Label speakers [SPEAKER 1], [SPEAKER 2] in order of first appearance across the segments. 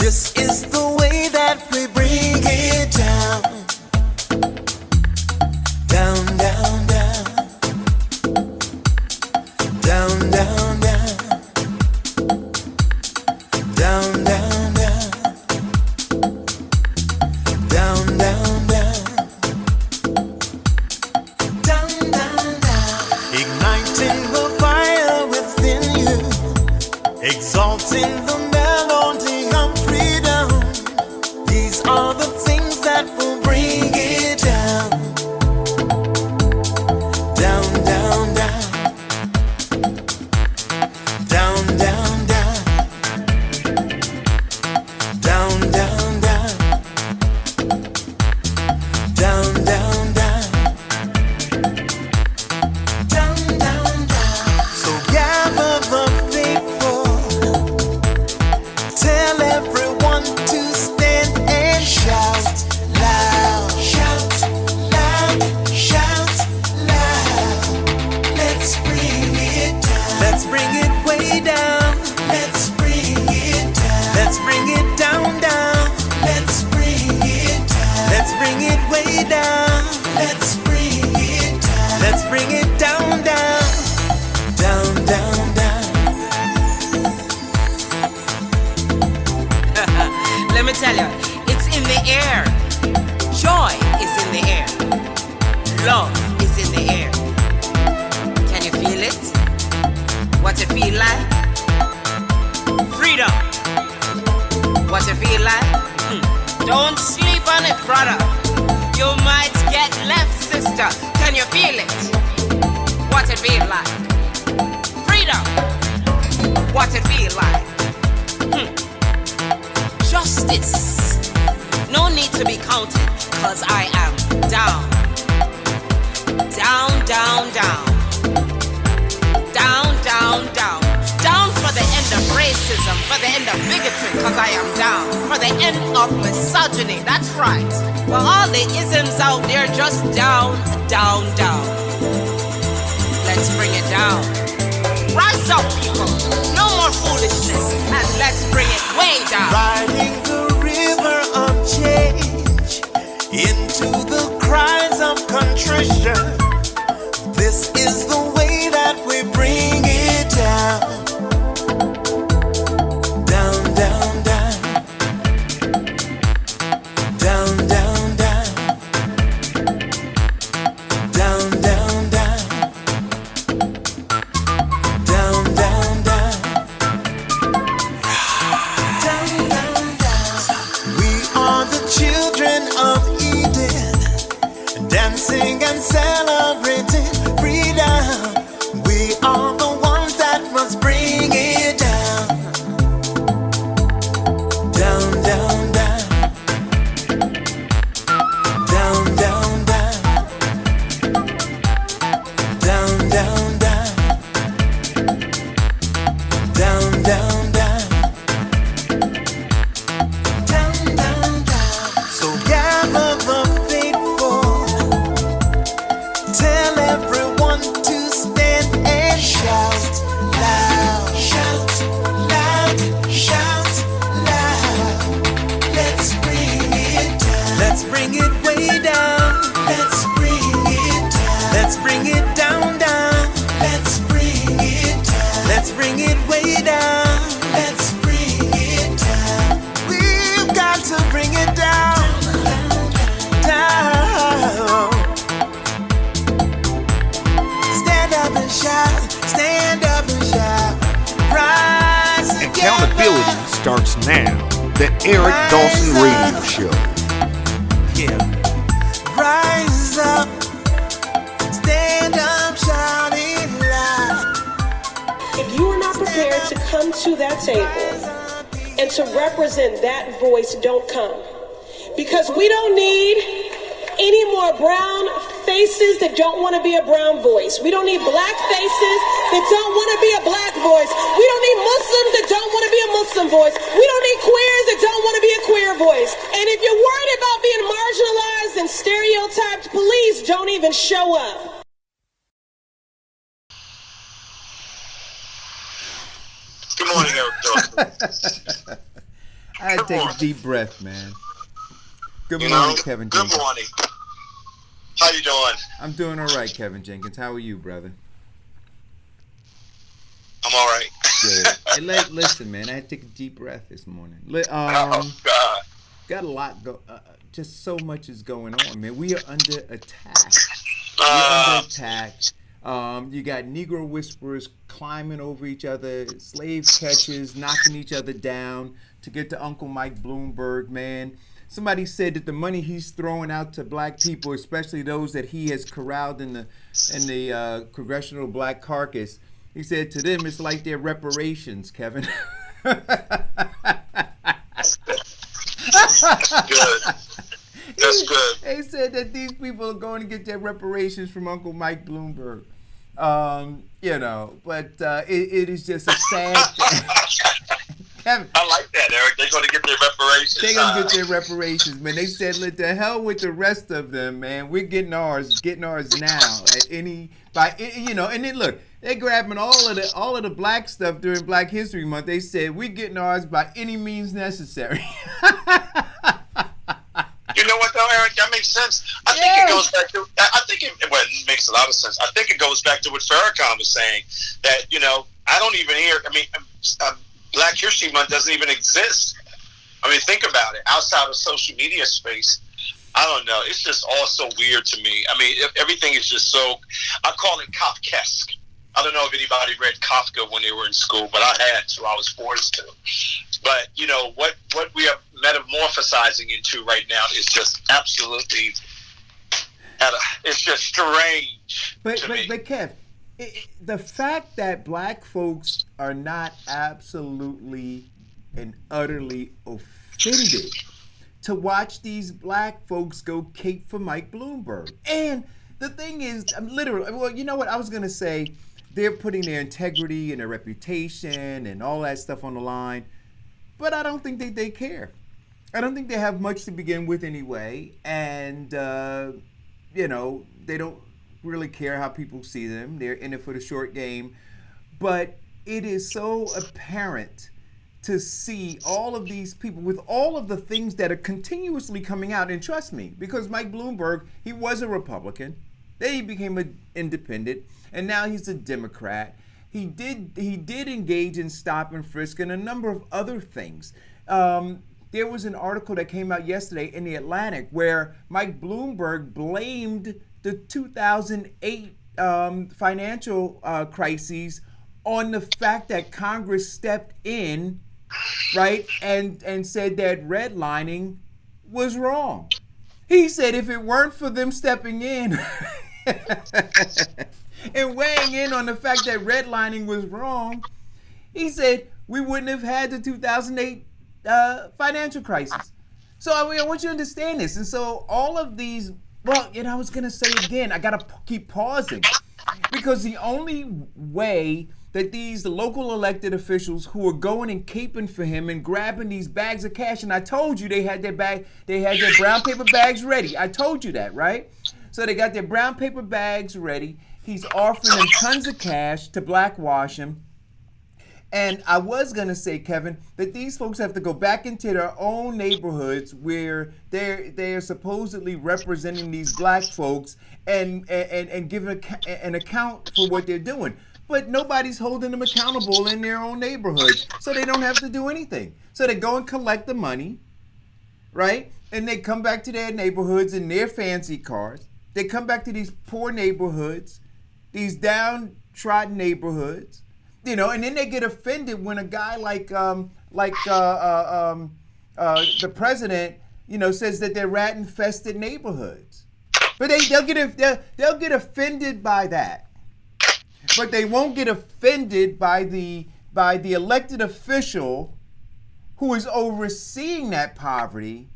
[SPEAKER 1] This is the way that we bring it down. Down, down, down. Down, down, down. Down, down, down. Down, down, down. Down, down, down. Igniting the fire within you. Exalting the melody of freedom. These are the things that will bring it down. Down, down, down. Down, down, down. Down, down, down. Down, down, down. Down, down, down. So gather the faithful. Tell everyone to stand and shout loud. Shout loud. Shout loud. Let's bring it down. Let's bring it way down. Let's bring it down. Let's bring it down, down. Let's bring it down. Let's bring it way down. Let's bring it down. Let's bring it down, down. Down, down, down.
[SPEAKER 2] Let me tell you, it's in the air. Joy is in the air. Love is in the air. Can you feel it? What it feel like? Freedom. What it feel like? Don't sleep on it, brother. You might get left, sister. Can you feel it? What it feel like? Freedom. What it feel like? Justice. No need to be counted, cause I am down. Down, down, down. Down, down, down. Down for the end of racism, for the end of bigotry, cause I am down. For the end of misogyny, that's right. For all the isms out there, just down, down, down. Let's bring it down. Rise up, people. No more foolishness, and let's bring it way down.
[SPEAKER 1] Riding the river of change into the cries of contrition. This is the way that we bring it down. Down, down, down. Down, down, down. Down, down, down. Down, down, down. Down, down, down. We are the children of Eden, dancing and celebrating freedom. We are the ones that must bring it down. Down, down, down. Down, down, down. Down, down, down. Down, down, down. Down, down, down. So gather the faithful. Tell everyone to stand and shout loud. Shout loud. Shout loud. Let's bring it down. Let's bring it way down. Let's bring it down. Let's bring it down, down. Let's bring it down. Let's bring it way down. Let's bring it down. We've got to bring it down. Down. Stand up and shout. Stand up and shout. Rise together.
[SPEAKER 3] Accountability starts now. The Eric Dawson Radio Show.
[SPEAKER 1] Yeah. Rise up. Stand up, shouting loud.
[SPEAKER 4] If you are not prepared to come to that table and to represent that voice, don't come. Because we don't need any more brown faces that don't want to be a brown voice. We don't need black faces that don't want to be a black voice. We don't need Muslims that don't want to be a Muslim voice. We don't need queers that don't want to be a queer voice. And if you're worried about being marginalized and stereotyped, please don't even show up.
[SPEAKER 5] Good morning, Eric Dawson. I
[SPEAKER 6] Good
[SPEAKER 5] take a
[SPEAKER 6] morning.
[SPEAKER 5] deep breath, man. Good
[SPEAKER 6] You
[SPEAKER 5] morning,
[SPEAKER 6] know,
[SPEAKER 5] Kevin
[SPEAKER 6] good
[SPEAKER 5] Jenkins.
[SPEAKER 6] morning. How you doing?
[SPEAKER 5] I'm doing all right, Kevin Jenkins. How are you, brother?
[SPEAKER 6] I'm all right.
[SPEAKER 5] Good. Hey, listen, man. I had to take a deep breath this morning.
[SPEAKER 6] Oh God.
[SPEAKER 5] Got a lot just so much is going on, man. We are under attack. We're
[SPEAKER 6] Uh,
[SPEAKER 5] under attack. You got Negro whisperers climbing over each other, slave catchers knocking each other down to get to Uncle Mike Bloomberg, man. Somebody said that the money he's throwing out to black people, especially those that he has corralled in the Congressional Black Caucus, he said to them it's like their reparations, Kevin.
[SPEAKER 6] good. That's good.
[SPEAKER 5] They said that these people are going to get their reparations from Uncle Mike Bloomberg. But it is just a sad. Kevin,
[SPEAKER 6] I like that, Eric. They're going to get their reparations.
[SPEAKER 5] they're gonna get their reparations, man. They said, "Let the hell with the rest of them, man. We're getting ours now And then look, they're grabbing all of the black stuff during Black History Month. They said we're getting ours by any means necessary."
[SPEAKER 6] You know what, though, Eric? That makes sense. I think it goes back to. It makes a lot of sense. I think it goes back to what Farrakhan was saying. That I don't even hear. Black History Month doesn't even exist. I mean, think about it. Outside of social media space, I don't know. It's just all so weird to me. I mean, everything is just so. I call it Kafkaesque. I don't know if anybody read Kafka when they were in school, but I had to. I was forced to. But what we are metamorphosizing into right now is just absolutely. It's just strange.
[SPEAKER 5] But
[SPEAKER 6] to me.
[SPEAKER 5] Kev, the fact that black folks are not absolutely and utterly offended to watch these black folks go cape for Mike Bloomberg. And the thing is, I'm literally, well, you know what? I was going to say they're putting their integrity and their reputation and all that stuff on the line, but I don't think they care. I don't think they have much to begin with anyway. And, they don't really care how people see them. They're in it for the short game. But it is so apparent to see all of these people with all of the things that are continuously coming out. And trust me, because Mike Bloomberg, he was a Republican. Then he became an independent, and now he's a Democrat. He did engage in stop and frisk and a number of other things. There was an article that came out yesterday in the Atlantic where Mike Bloomberg blamed the 2008 financial crises on the fact that Congress stepped in, right, and said that redlining was wrong. He said if it weren't for them stepping in and weighing in on the fact that redlining was wrong, he said we wouldn't have had the 2008 financial crisis. So I want you to understand this. And so all of these, I was going to say again, I got to keep pausing because the only way that these local elected officials who are going and caping for him and grabbing these bags of cash, and I told you they had their brown paper bags ready. I told you that, right? So they got their brown paper bags ready. He's offering them tons of cash to blackwash him. And I was going to say, Kevin, that these folks have to go back into their own neighborhoods where they're supposedly representing these black folks and give an account for what they're doing. But nobody's holding them accountable in their own neighborhoods, so they don't have to do anything. So they go and collect the money, right? And they come back to their neighborhoods in their fancy cars. They come back to these poor neighborhoods, these downtrodden neighborhoods, and then they get offended when a guy like the president, says that they're rat-infested neighborhoods. But they'll get offended by that. But they won't get offended by the elected official who is overseeing that poverty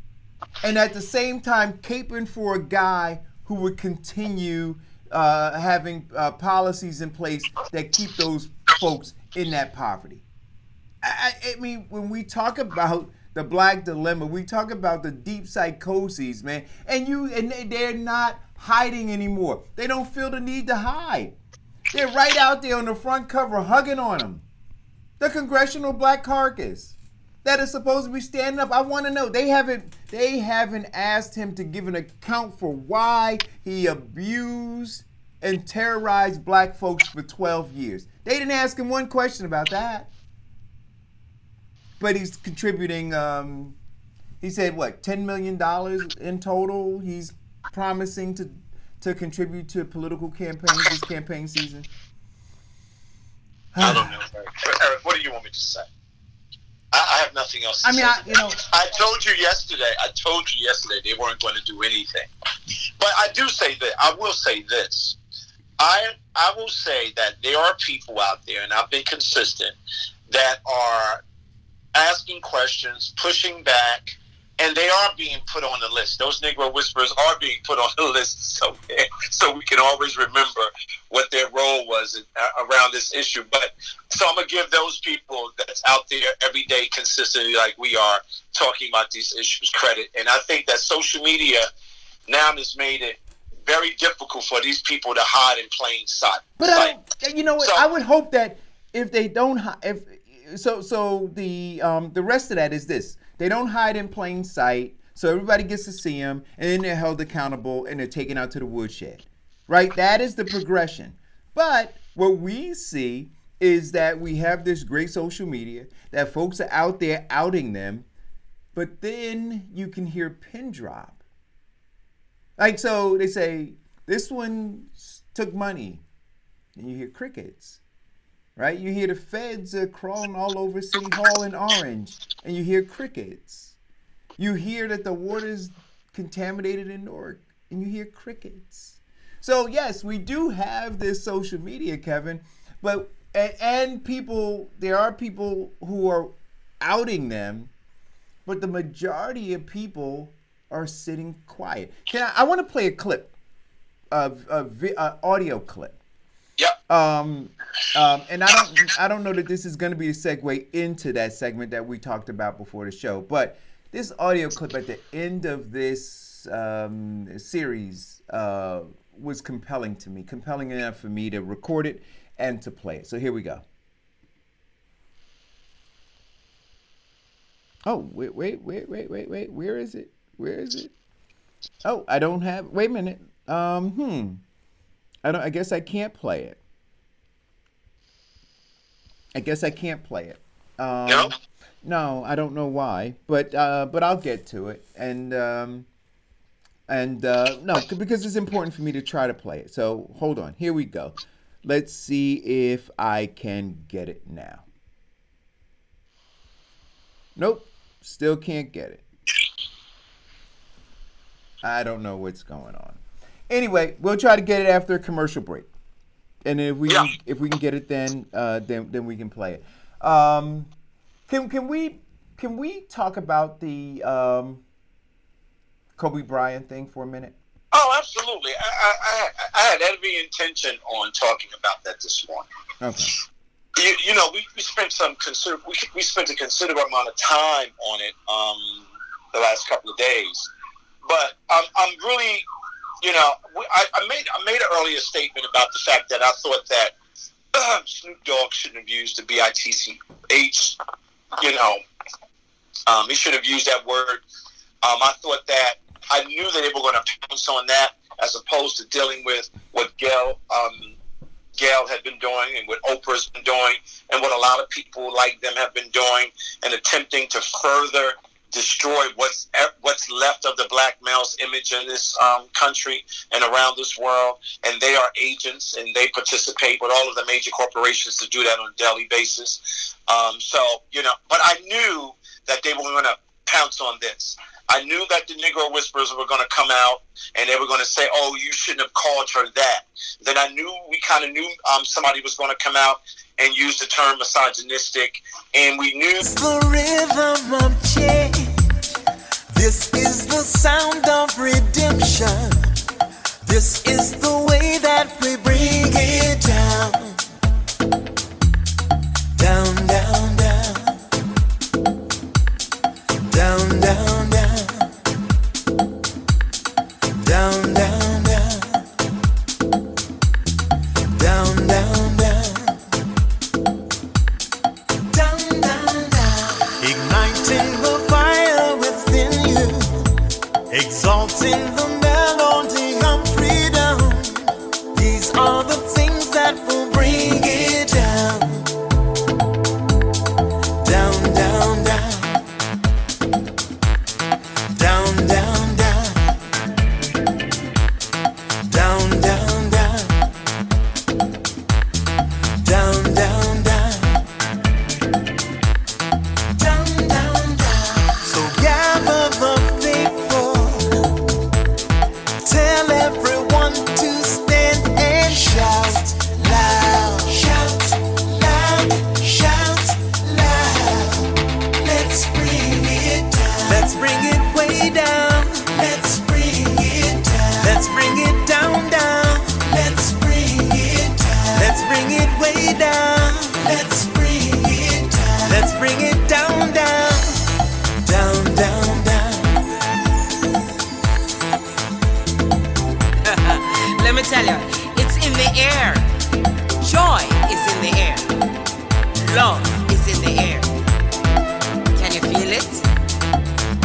[SPEAKER 5] and at the same time caping for a guy who would continue having policies in place that keep those folks in that poverty. I mean, when we talk about the black dilemma, we talk about the deep psychoses, man, and they're not hiding anymore. They don't feel the need to hide. They're right out there on the front cover hugging on them. The Congressional Black Caucus. that are supposed to be standing up. I want to know. They haven't asked him to give an account for why he abused and terrorized black folks for 12 years. They didn't ask him one question about that. But he's contributing, he said, what, $10 million in total he's promising to contribute to political campaigns this campaign season.
[SPEAKER 6] I don't know, Eric. What do you want me to say? I have nothing else to say. I told you yesterday they weren't going to do anything. But I do say that. I will say this. I will say that there are people out there, and I've been consistent, that are asking questions, pushing back, and they are being put on the list. Those Negro Whisperers are being put on the list so we can always remember what their role was around this issue. But so I'm going to give those people that's out there every day consistently like we are talking about these issues credit. And I think that social media now has made it very difficult for these people to hide in plain sight.
[SPEAKER 5] But you know what? I would hope that if they don't, the rest of that is this. They don't hide in plain sight, so everybody gets to see them, and then they're held accountable, and they're taken out to the woodshed, right? That is the progression. But what we see is that we have this great social media, that folks are out there outing them, but then you can hear pin drop. Like, so they say, this one took money, and you hear crickets. Right? You hear the feds are crawling all over City Hall in Orange, and you hear crickets. You hear that the water's contaminated in Newark, and you hear crickets. So yes, we do have this social media, Kevin, but and people, there are people who are outing them, but the majority of people are sitting quiet. I want to play a clip, audio clip.
[SPEAKER 6] Yep.
[SPEAKER 5] And I don't know that this is going to be a segue into that segment that we talked about before the show, but this audio clip at the end of this series was compelling to me, compelling enough for me to record it and to play it. So here we go. Oh, wait. Where is it? Oh, I don't have. Wait a minute. I guess I can't play it.
[SPEAKER 6] No?
[SPEAKER 5] No, I don't know why, but I'll get to it, and no, because it's important for me to try to play it. So hold on, here we go. Let's see if I can get it now. Nope, still can't get it. I don't know what's going on. Anyway, we'll try to get it after a commercial break, and if we can get it, then we can play it. Can we talk about the Kobe Bryant thing for a minute?
[SPEAKER 6] Oh, absolutely. I had every intention on talking about that this morning.
[SPEAKER 5] Okay.
[SPEAKER 6] We spent we spent a considerable amount of time on it the last couple of days, but I'm really. I made an earlier statement about the fact that I thought that Snoop Dogg shouldn't have used the BITCH. He should have used that word. I thought that I knew that they were going to pounce on that as opposed to dealing with what Gail had been doing and what Oprah's been doing and what a lot of people like them have been doing and attempting to further destroy what's left of the black male's image in this country and around this world. And they are agents, and they participate with all of the major corporations to do that on a daily basis. But I knew that they were going to pounce on this. I knew that the Negro Whisperers were going to come out and they were going to say, "Oh, you shouldn't have called her that." Then we kind of knew somebody was going to come out and use the term misogynistic, and we knew
[SPEAKER 1] It's the rhythm of change. This is the sound of redemption. This is the way that we bring it down. Down, down, down. Down, down, down. Down, down, down. Down, down, down. Down, down, down. Ignite sing the melody of freedom. These are the things that will bring it down. Down, down, down. Down, down, down. Down, down, down. Down, down, down. Down, down, down. So gather the faithful. Tell everyone to stand and shout loud. Shout loud. Shout loud. Let's bring it down. Let's bring it way down. Let's bring it down. Let's bring it down, down. Let's bring it down. Let's bring it way down. Let's bring it down. Let's bring it down, down. Down, down, down.
[SPEAKER 2] Let me tell you, it's in the air. Joy is in the air. Love is in the air. Can you feel it?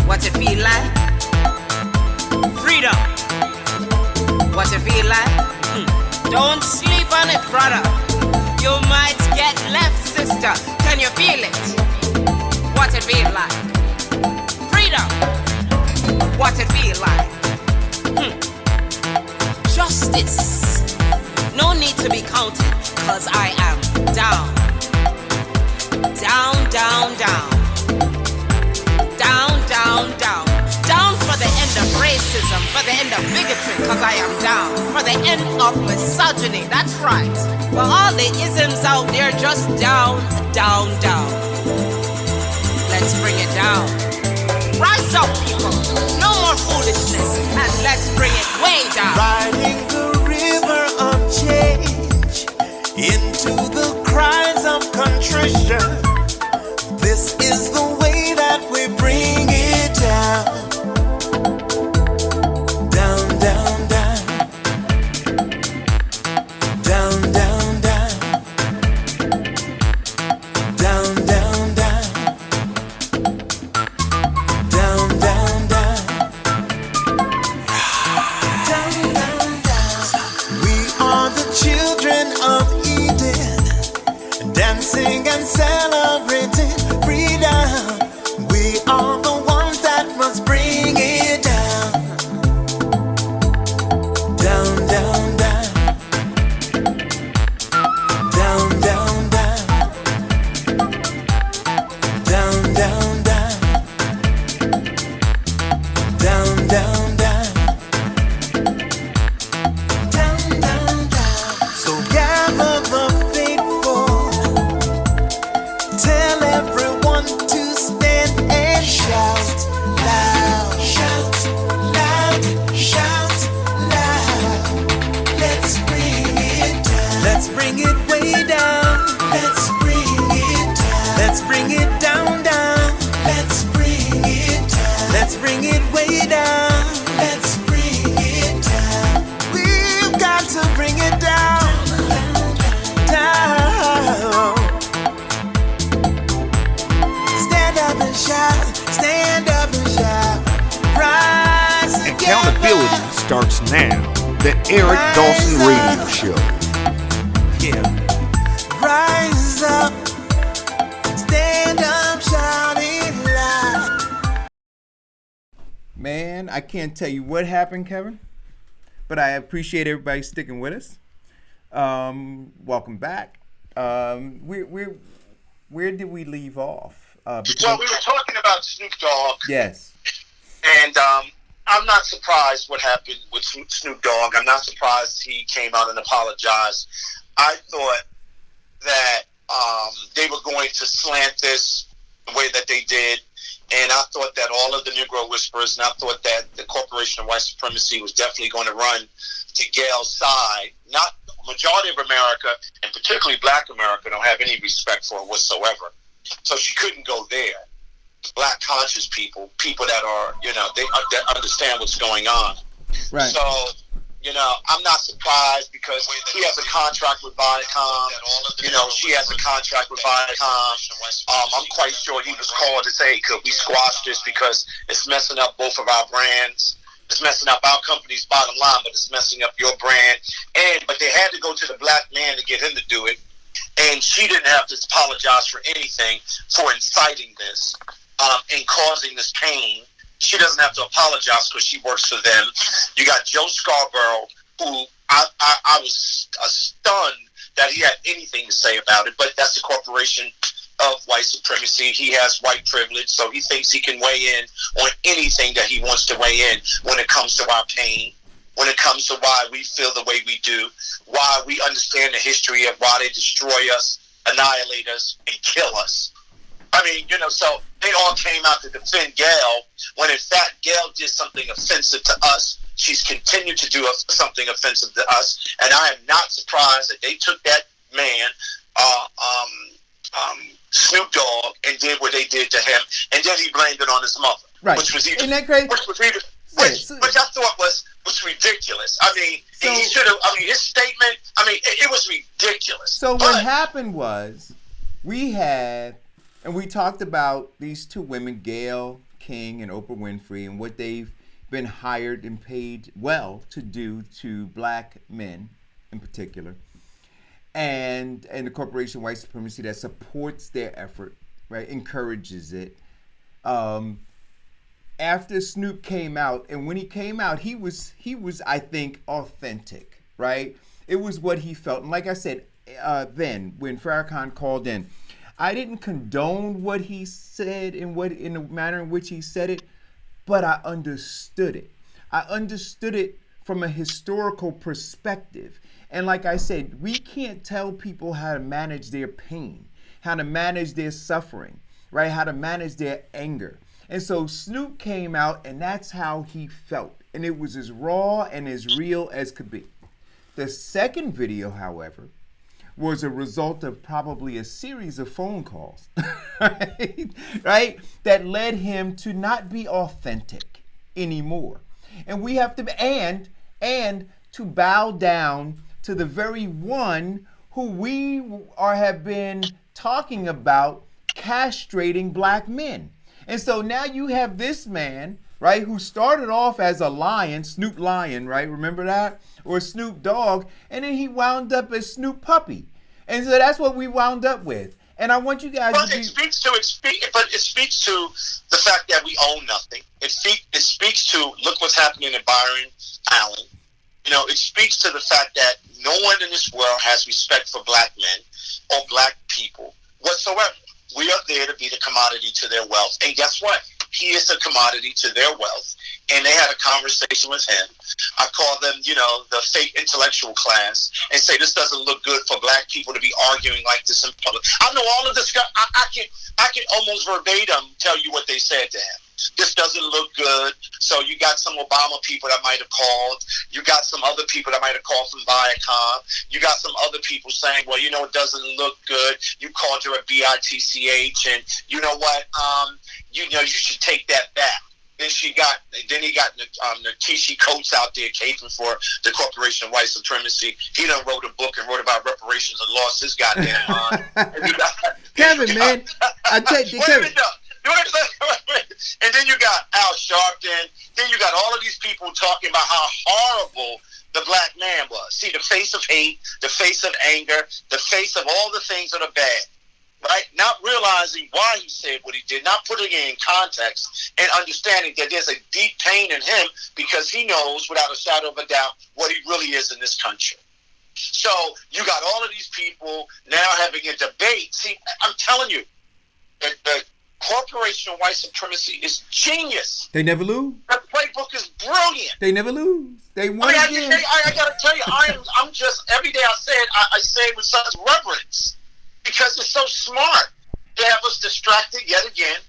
[SPEAKER 2] What it feel like? Freedom. What it feel like? Don't sleep on it, brother. You might get left, sister. Can you feel it? What it feel like? Freedom. What it feel like? Justice. No need to be counted, cause I am down. Down, down, down. Down, down, down. Down for the end of racism, for the end of bigotry, cause I am down. For the end of misogyny, that's right. For all the isms out there, just down, down, down. Let's bring it down. Rise up, people. No more foolishness, and let's bring it way down.
[SPEAKER 1] Riding the river of change into the cries of contrition. This is the way that we bring it down. Down, down, down. Down, down, down. Down, down, down. Down, down, down. Down, down, down. We are the children of Eden, dancing and celebrating freedom. We are the ones that must bring it down. Down, down, down. Down, down, down. Down, down, down. Down, down, down. Down, down, down. So gather the faithful. Tell everyone to stand and shout loud. Shout loud. Shout loud. Let's bring it down. Let's bring it way down. Let's bring it down. Let's bring it down, down. Let's bring it down. Let's bring it way down. Let's bring it down. We've got to bring it down. Down. Stand up and shout. Stand up and shout. Rise together.
[SPEAKER 3] Accountability starts now. The Eric Dawson Radio Show.
[SPEAKER 1] Yeah. Rise up. Stand up, shout it loud.
[SPEAKER 5] Man, I can't tell you what happened, Kevin, but I appreciate everybody sticking with us. Welcome back. Where did we leave off?
[SPEAKER 6] Well, we were talking about Snoop Dogg,
[SPEAKER 5] Yes.
[SPEAKER 6] and I'm not surprised what happened with Snoop Dogg. I'm not surprised he came out and apologized. I thought that they were going to slant this the way that they did, and I thought that all of the Negro Whisperers, and I thought that the Corporation of White Supremacy was definitely going to run to Gail's side. Not majority of America, and particularly Black America, don't have any respect for her whatsoever. So she couldn't go there. Black conscious people that are, that understand what's going on.
[SPEAKER 5] Right.
[SPEAKER 6] So, I'm not surprised because he has a contract with Viacom. She has a contract with Viacom. I'm quite sure he was called to say, could we squash this because it's messing up both of our brands. It's messing up our company's bottom line, but it's messing up your brand. But they had to go to the black man to get him to do it. And she didn't have to apologize for anything for inciting this and causing this pain. She doesn't have to apologize because she works for them. You got Joe Scarborough, who I was stunned that he had anything to say about it, but that's the corporation of white supremacy. He has white privilege, so he thinks he can weigh in on anything that he wants to weigh in when it comes to our pain, when it comes to why we feel the way we do, why we understand the history of why they destroy us, annihilate us, and kill us. I mean, so they all came out to defend Gail, when in fact Gail did something offensive to us. She's continued to do something offensive to us, and I am not surprised that they took that man, Snoop Dogg, and did what they did to him, and then he blamed it on his mother,
[SPEAKER 5] Right.
[SPEAKER 6] which was even,
[SPEAKER 5] Isn't that crazy?
[SPEAKER 6] Which I thought was ridiculous. I mean, he should have. I mean, his statement. I mean, it was ridiculous.
[SPEAKER 5] So what happened was, we had, and we talked about these two women, Gayle King and Oprah Winfrey, and what they've been hired and paid well to do to black men, in particular, and the corporation white supremacy that supports their effort, right, encourages it. After Snoop came out, and when he came out, he was I think authentic, right? It was what he felt, and like I said, then when Farrakhan called in, I didn't condone what he said and in the manner in which he said it, but I understood it. I understood it from a historical perspective. And like I said, we can't tell people how to manage their pain, how to manage their suffering, right? How to manage their anger. And so Snoop came out, and that's how he felt. And it was as raw and as real as could be. The second video, however, was a result of probably a series of phone calls, right? That led him to not be authentic anymore. And we have to, and to bow down to the very one who we have been talking about castrating black men. And so now you have this man, right, who started off as a lion, Snoop Lion, right? Remember that? Or Snoop Dogg, and then he wound up as Snoop Puppy. And so that's what we wound up with. And I want you guys to be...
[SPEAKER 6] It speaks to the fact that we own nothing. It speaks to, look what's happening in Byron Allen. It speaks to the fact that no one in this world has respect for black men or black people whatsoever. We are there to be the commodity to their wealth. And guess what? He is a commodity to their wealth. And they had a conversation with him. I call them, the fake intellectual class, and say this doesn't look good for black people to be arguing like this in public. I know all of this. I can almost verbatim tell you what they said to him. This doesn't look good. So you got some Obama people that might have called. You got some other people that might have called from Viacom. You got some other people saying, well, it doesn't look good. You called her a bitch, and you know what? You should take that back. Then he got Natishi Coates out there caping for the corporation of white supremacy. He done wrote a book and wrote about reparations and lost his goddamn mind.
[SPEAKER 5] Kevin, man, I take you, Kevin.
[SPEAKER 6] And then you got Al Sharpton. Then you got all of these people talking about how horrible the black man was. See, the face of hate, the face of anger, the face of all the things that are bad. Right? Not realizing why he said what he did, not putting it in context, and understanding that there's a deep pain in him because he knows without a shadow of a doubt what he really is in this country. So you got all of these people now having a debate. See, I'm telling you, the corporation of white supremacy is genius.
[SPEAKER 5] They never lose.
[SPEAKER 6] The playbook is brilliant.
[SPEAKER 5] They never lose. They won again.
[SPEAKER 6] I gotta tell you, I'm just, every day I say it with such reverence. Because it's so smart. They have us distracted yet again.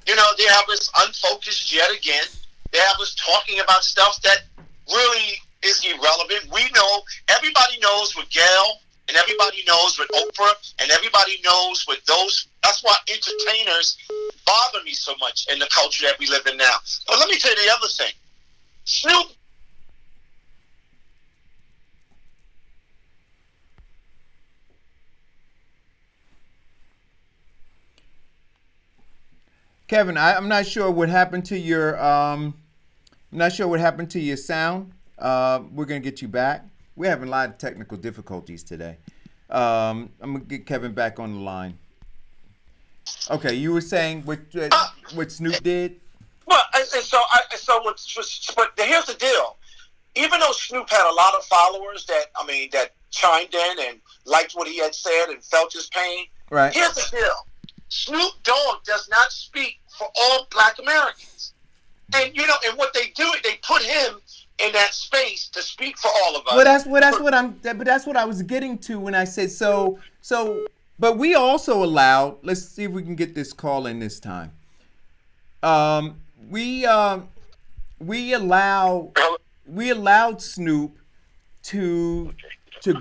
[SPEAKER 6] They have us unfocused yet again. They have us talking about stuff that really is irrelevant. We know, everybody knows with Gail, and everybody knows with Oprah, and everybody knows with those. That's why entertainers bother me so much in the culture that we live in now. But let me tell you the other thing. Snoop
[SPEAKER 5] Kevin, I'm not sure what happened to your I'm not sure what happened to your sound. We're going to get you back. We're having a lot of technical difficulties today. I'm going to get Kevin back on the line. Okay, you were saying what Snoop did?
[SPEAKER 6] Well, but here's the deal. Even though Snoop had a lot of followers that chimed in and liked what he had said and felt his pain,
[SPEAKER 5] right?
[SPEAKER 6] Here's the deal. Snoop Dogg does not speak for all Black Americans. And and what they do, they put him in that space to speak for all of us.
[SPEAKER 5] Well, that's what I was getting to when I said so. But we also allowed. Let's see if we can get this call in this time. We allowed Snoop to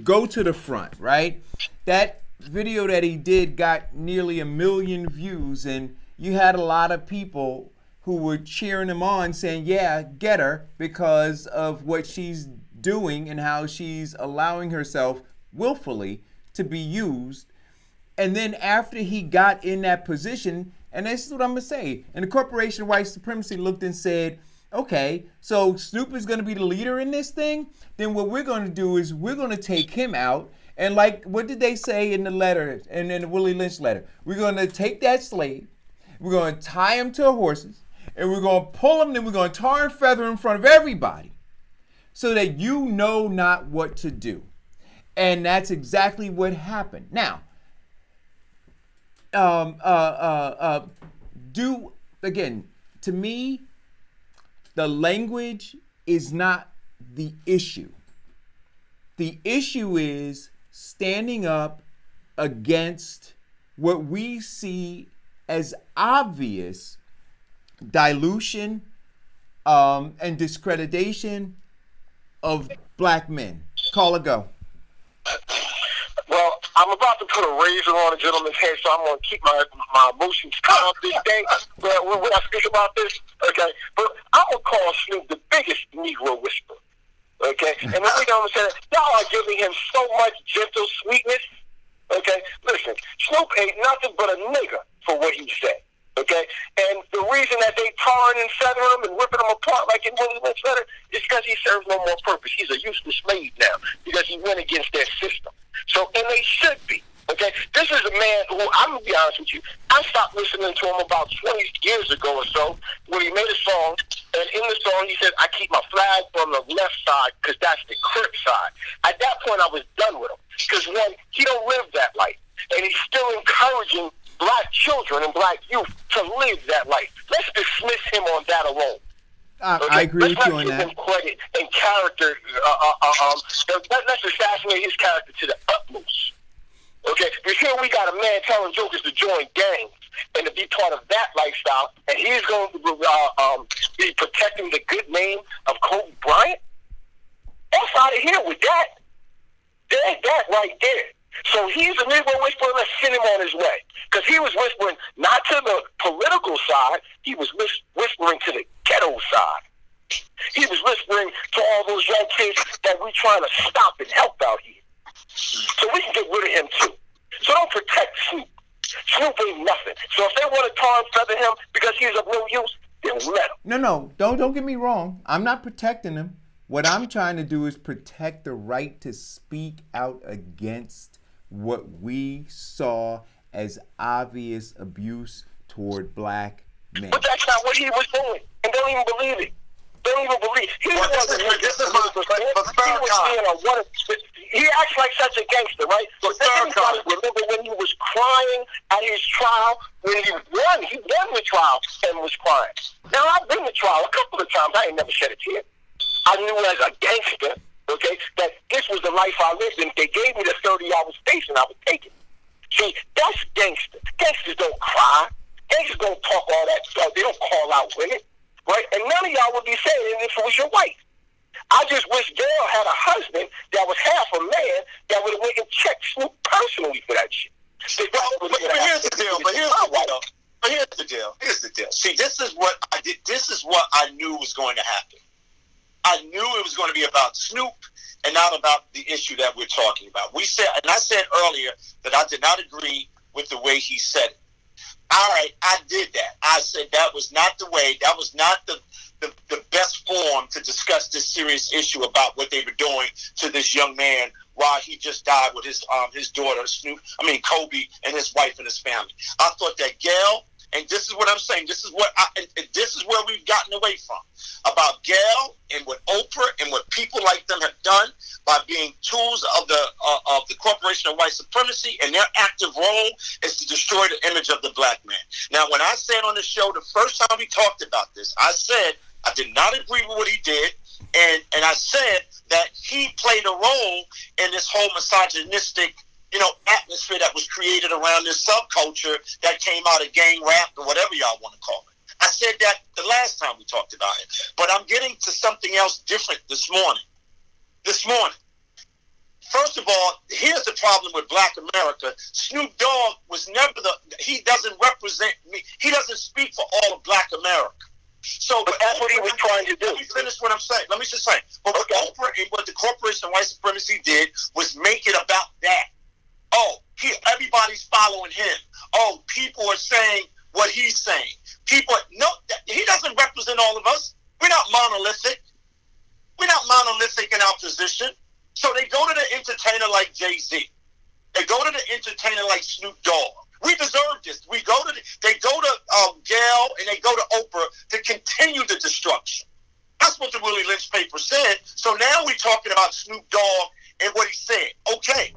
[SPEAKER 5] go to the front, right? That video that he did got nearly 1 million views, and you had a lot of people who were cheering him on, saying, yeah, get her, because of what she's doing and how she's allowing herself willfully to be used. And then after he got in that position, and this is what I'm going to say, and the Corporation of White Supremacy looked and said, okay, so Snoop is going to be the leader in this thing? Then what we're going to do is we're going to take him out. And like, what did they say in the letter, in the Willie Lynch letter? We're going to take that slave, we're going to tie him to horses, and we're going to pull him, then we're going to tar and feather in front of everybody so that you know not what to do. And that's exactly what happened. Now, to me, the language is not the issue. The issue is standing up against what we see as obvious dilution and discreditation of Black men. Caller, go.
[SPEAKER 7] Well, I'm about to put a razor on a gentleman's head, so I'm going to keep my emotions calm this day when I speak about this, okay? But I'm going to call Snoop the biggest Negro whisperer, okay? And the reason I'm saying y'all are giving him so much gentle sweetness, okay? Listen, Snoop ain't nothing but a nigger for what he said, okay? And the reason that they tarring and feathering him and ripping him apart like in Willie Lynch letter is because he serves no more purpose. He's a useless slave now because he went against their system. So, and they should be, okay? This is a man who, I'm going to be honest with you, I stopped listening to him about 20 years ago or so when he made a song, and in the song he said, I keep my flag on the left side because that's the Crip side. At that point, I was done with him because, one, he don't live that life, and he's still encouraging Black children and Black youth to live that life. Let's dismiss him on that alone.
[SPEAKER 5] Okay? I agree with you on that.
[SPEAKER 7] Let's not give him credit and character. Let's assassinate his character to the utmost. Okay? Because here we got a man telling jokers to join gangs and to be part of that lifestyle, and he's going to be protecting the good name of Kobe Bryant? That's out of here with that. There's that right there. So he's a Negro whisperer. Let's send him on his way. Because he was whispering not to the political side. He was whispering to the ghetto side. He was whispering to all those young kids that we're trying to stop and help out here. So we can get rid of him too. So don't protect Snoop. Snoop ain't nothing. So if they want to tar and feather him because he's of no use, then let him.
[SPEAKER 5] No. Don't get me wrong. I'm not protecting him. What I'm trying to do is protect the right to speak out against what we saw as obvious abuse toward Black men.
[SPEAKER 7] But that's not what he was doing. And don't even believe it. Don't even believe it. He acts like such a gangster, right? But everybody remember when he was crying at his trial, when he won the trial and was crying. Now, I've been to trial a couple of times. I ain't never shed a tear. I knew as a gangster, okay, that this was the life I lived in. If they gave me the 30-hour station, I would take it. See, that's gangster. Gangsters don't cry. Gangsters don't talk all that stuff. They don't call out women, right? And none of y'all would be saying it if it was your wife. I just wish Dale had a husband that was half a man that would have went and checked Snoop personally for that shit.
[SPEAKER 6] But here's the deal. Here's the deal. See, this is what I did. This is what I knew was going to happen. I knew it was going to be about Snoop and not about the issue that we're talking about. I said earlier that I did not agree with the way he said it. All right, I did that. I said that was not the way. That was not the best forum to discuss this serious issue about what they were doing to this young man while he just died with his daughter, Kobe, and his wife and his family. I thought that Gail, and this is what I'm saying, this is where we've gotten away from, about Gail and what Oprah and what people like them have done by being tools of the corporation of white supremacy, and their active role is to destroy the image of the black man. Now, when I said on the show the first time we talked about this, I said I did not agree with what he did, and I said that he played a role in this whole misogynistic, atmosphere that was created around this subculture that came out of gang rap or whatever y'all want to call it. I said that the last time we talked about it, but I'm getting to something else different this morning. First of all, here's the problem with Black America. Snoop Dogg was never he doesn't represent me. He doesn't speak for all of Black America. So
[SPEAKER 7] but that's what he was trying to do.
[SPEAKER 6] Let me finish what I'm saying. Let me just say, but what Oprah and what the corporation of white supremacy did was make it about that. Oh, everybody's following him. Oh, people are saying what he's saying. He doesn't represent all of us. We're not monolithic. We're not monolithic in our position. So they go to the entertainer like Jay-Z. They go to the entertainer like Snoop Dogg. We deserve this. They go to Gail and they go to Oprah to continue the destruction. That's what the Willie Lynch paper said. So now we're talking about Snoop Dogg and what he said. Okay,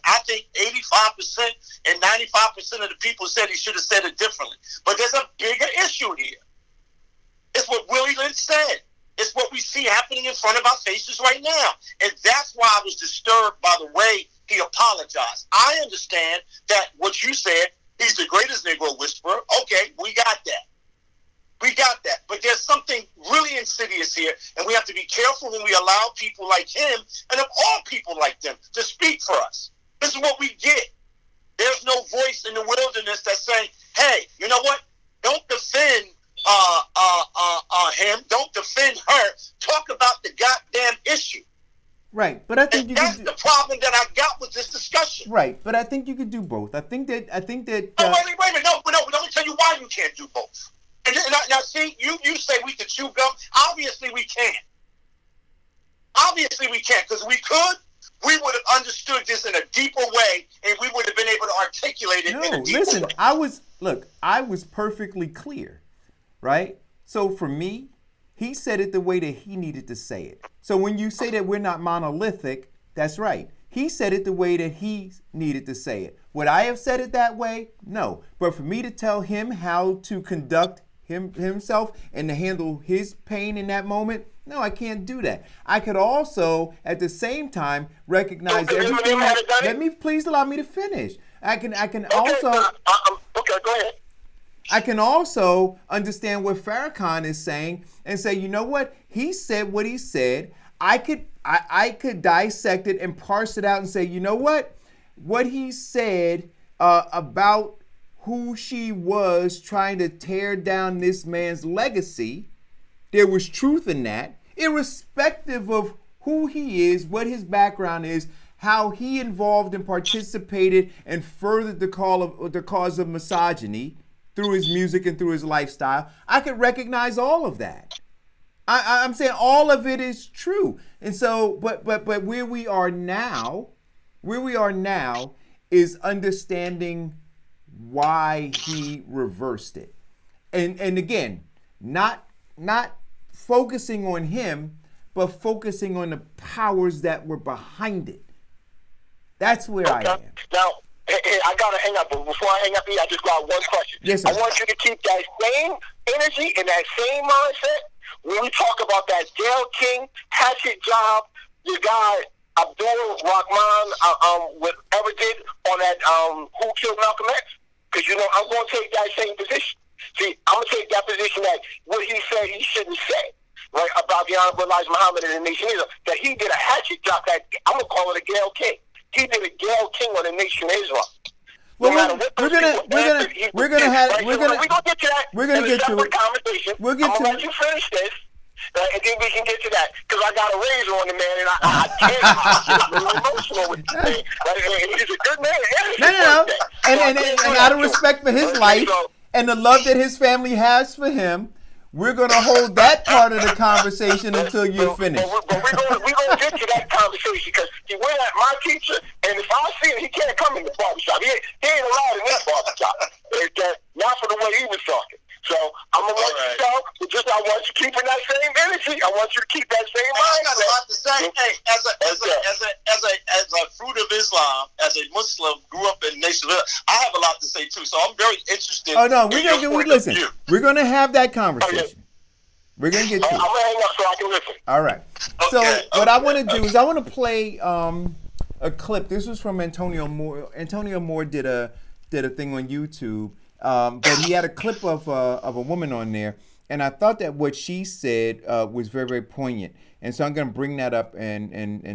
[SPEAKER 6] I think 85% and 95% of the people said he should have said it differently. But there's a bigger issue here. It's what Willie Lynch said. It's what we see happening in front of our faces right now. And that's why I was disturbed by the way he apologized. I understand that what you said, he's the greatest Negro whisperer. Okay, we got that. But there's something really insidious here, and we have to be careful when we allow people like him, and of all people like them, to speak for us. This is what we get. There's no voice in the wilderness that's saying, hey, you know what? Don't defend him. Don't defend her. Talk about the goddamn issue.
[SPEAKER 5] Right, but I think
[SPEAKER 6] that's the problem that I got with this discussion.
[SPEAKER 5] Right, but I think you could do both. I think that.
[SPEAKER 6] Oh, wait a minute. No. Let me tell you why you can't do both. And now, see, you say we could chew gum. Obviously, we can't. Because we could, we would have understood this in a deeper way, and we would have been able to articulate it in a deeper way.
[SPEAKER 5] I was perfectly clear, right? So for me, he said it the way that he needed to say it. So when you say that we're not monolithic, that's right. He said it the way that he needed to say it. Would I have said it that way? No. But for me to tell him how to conduct himself and to handle his pain in that moment, no, I can't do that. I could also, at the same time, recognize everything. Let me please allow me to finish. I can also.
[SPEAKER 7] Okay, go ahead.
[SPEAKER 5] I can also understand what Farrakhan is saying and say, you know what? He said what he said. I could dissect it and parse it out and say, you know what? What he said about who she was trying to tear down this man's legacy, there was truth in that, irrespective of who he is, what his background is, how he involved and participated and furthered the cause of misogyny through his music and through his lifestyle. I could recognize all of that. I'm saying all of it is true. And so, but where we are now is understanding why he reversed it. And again, not focusing on him, but focusing on the powers that were behind it. That's where I am.
[SPEAKER 7] Now, I gotta hang up, but before I hang up here, I just got one question.
[SPEAKER 5] Yes, sir.
[SPEAKER 7] I want you to keep that same energy and that same mindset when we talk about that Gayle King hatchet job the guy Abdul Rahman ever did on that Who Killed Malcolm X. Because, I'm going to take that same position. See, I'm going to take that position that what he said he shouldn't say, right, about the Honorable Elijah Muhammad and the Nation of Islam, that he did a hatchet job that, I'm going to call it a Gayle King. He did a Gayle King on the Nation of Islam.
[SPEAKER 5] Well, we're gonna get to that. We're gonna get to it.
[SPEAKER 7] Conversation.
[SPEAKER 5] We'll get
[SPEAKER 7] I'm
[SPEAKER 5] to
[SPEAKER 7] gonna let you finish this, and then we can get to that. Because I got a razor on the man, and I can't. I'm a little emotional with the thing. He's a good man.
[SPEAKER 5] No. And out of respect for his life and the love that his family has for him, we're going to hold that part of the conversation until you're finished.
[SPEAKER 7] But we're gonna get to that conversation because he went at my teacher, and if I see him, he can't come in the barbershop. He ain't allowed in that barbershop. Okay? Not for the way he was talking. So I'm gonna let you go. But just I want you keeping that same energy. I want you to keep that same mindset.
[SPEAKER 6] I got a lot to say. Hey, as a fruit of Islam, as a Muslim, grew up in Nation, I have a lot to say too. So I'm very interested.
[SPEAKER 5] Oh no, listen. We're gonna have that conversation. We're gonna get to it.
[SPEAKER 7] I'm gonna hang up so I can listen.
[SPEAKER 5] All right. So what I want to do is I want to play a clip. This was from Antonio Moore. Antonio Moore did a thing on YouTube. But he had a clip of a woman on there, and I thought that what she said was very, very poignant. And so I'm going to bring that up, and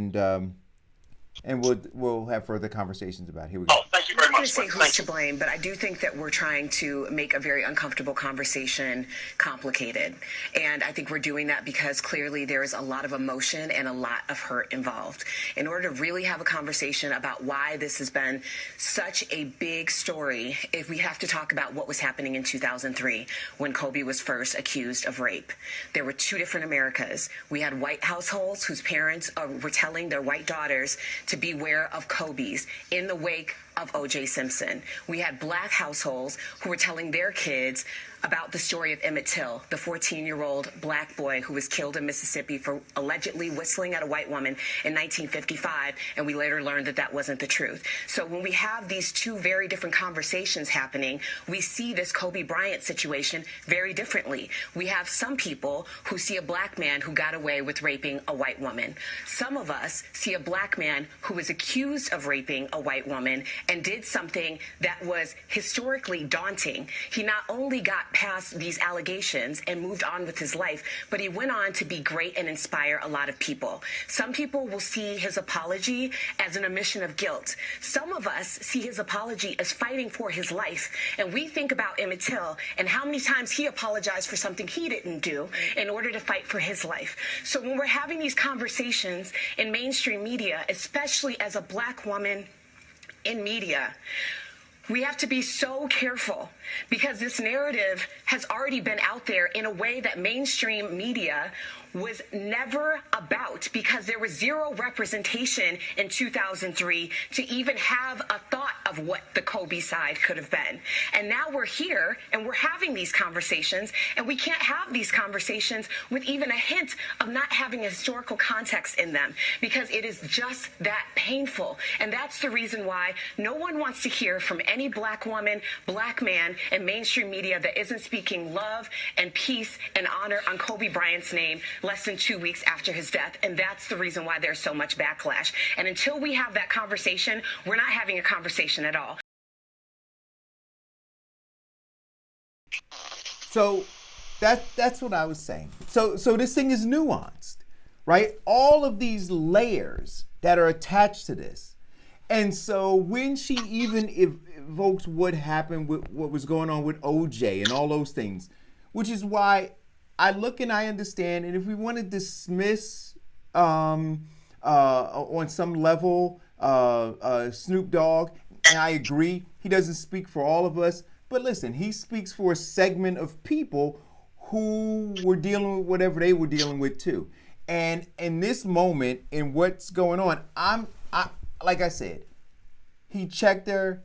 [SPEAKER 5] we'll have further conversations about it. Here we go.
[SPEAKER 6] Oh, thank you very much.
[SPEAKER 8] I'm not going to say who's to blame, but I do think that we're trying to make a very uncomfortable conversation complicated. And I think we're doing that because clearly there is a lot of emotion and a lot of hurt involved. In order to really have a conversation about why this has been such a big story, if we have to talk about what was happening in 2003 when Kobe was first accused of rape. There were two different Americas. We had white households whose parents were telling their white daughters to beware of Kobe's in the wake of O.J. Simpson. We had black households who were telling their kids about the story of Emmett Till, the 14-year-old black boy who was killed in Mississippi for allegedly whistling at a white woman in 1955, and we later learned that that wasn't the truth. So when we have these two very different conversations happening, we see this Kobe Bryant situation very differently. We have some people who see a black man who got away with raping a white woman. Some of us see a black man who was accused of raping a white woman and did something that was historically daunting. He not only got past these allegations and moved on with his life, but he went on to be great and inspire a lot of people. Some people will see his apology as an admission of guilt. Some of us see his apology as fighting for his life. And we think about Emmett Till and how many times he apologized for something he didn't do in order to fight for his life. So when we're having these conversations in mainstream media, especially as a black woman in media, we have to be so careful because this narrative has already been out there in a way that mainstream media was never about, because there was zero representation in 2003 to even have a thought of what the Kobe side could have been. And now we're here and we're having these conversations, and we can't have these conversations with even a hint of not having a historical context in them, because it is just that painful. And that's the reason why no one wants to hear from any black woman, black man in mainstream media that isn't speaking love and peace and honor on Kobe Bryant's name less than 2 weeks after his death. And that's the reason why there's so much backlash. And until we have that conversation, we're not having a conversation at all.
[SPEAKER 5] So that's what I was saying. So this thing is nuanced, right? All of these layers that are attached to this. And so when she even evokes what happened with what was going on with OJ and all those things, which is why I look and I understand, and if we want to dismiss on some level Snoop Dogg, and I agree, he doesn't speak for all of us, but listen, he speaks for a segment of people who were dealing with whatever they were dealing with too. And in this moment, in what's going on, like I said, he checked her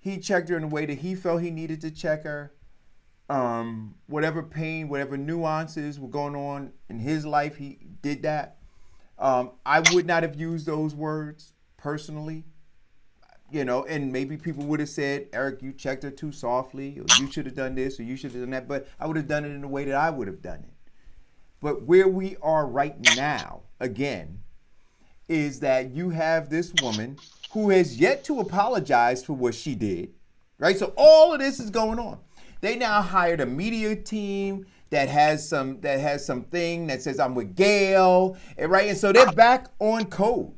[SPEAKER 5] in a way that he felt he needed to check her. Whatever pain, whatever nuances were going on in his life, he did that. I would not have used those words personally, and maybe people would have said, Eric, you checked her too softly, or you should have done this, or you should have done that, but I would have done it in the way that I would have done it. But where we are right now, again, is that you have this woman who has yet to apologize for what she did, right? So all of this is going on. They now hired a media team that has something that says I'm with Gail, right? And so they're back on code.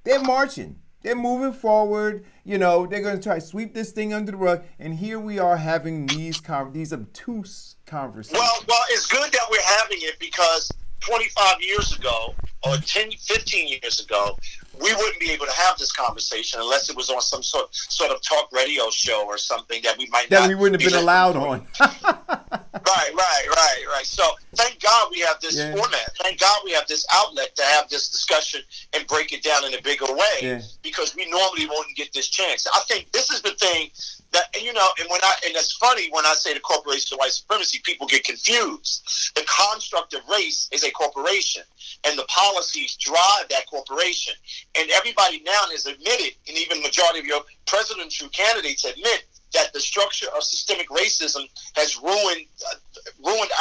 [SPEAKER 5] They're marching. They're moving forward. They're going to try to sweep this thing under the rug. And here we are having these obtuse conversations.
[SPEAKER 6] Well, it's good that we're having it, because 25 years ago or 10, 15 years ago, we wouldn't be able to have this conversation unless it was on some sort of talk radio show or something that we might not.
[SPEAKER 5] That we wouldn't have been allowed on.
[SPEAKER 6] Right. So thank God we have this format. Thank God we have this outlet to have this discussion and break it down in a bigger way because we normally wouldn't get this chance. I think this is the thing that, and it's funny when I say the corporation of white supremacy, people get confused. The construct of race is a corporation, and the policies drive that corporation. And everybody now has admitted, and even the majority of your presidential candidates admit, that the structure of systemic racism has ruined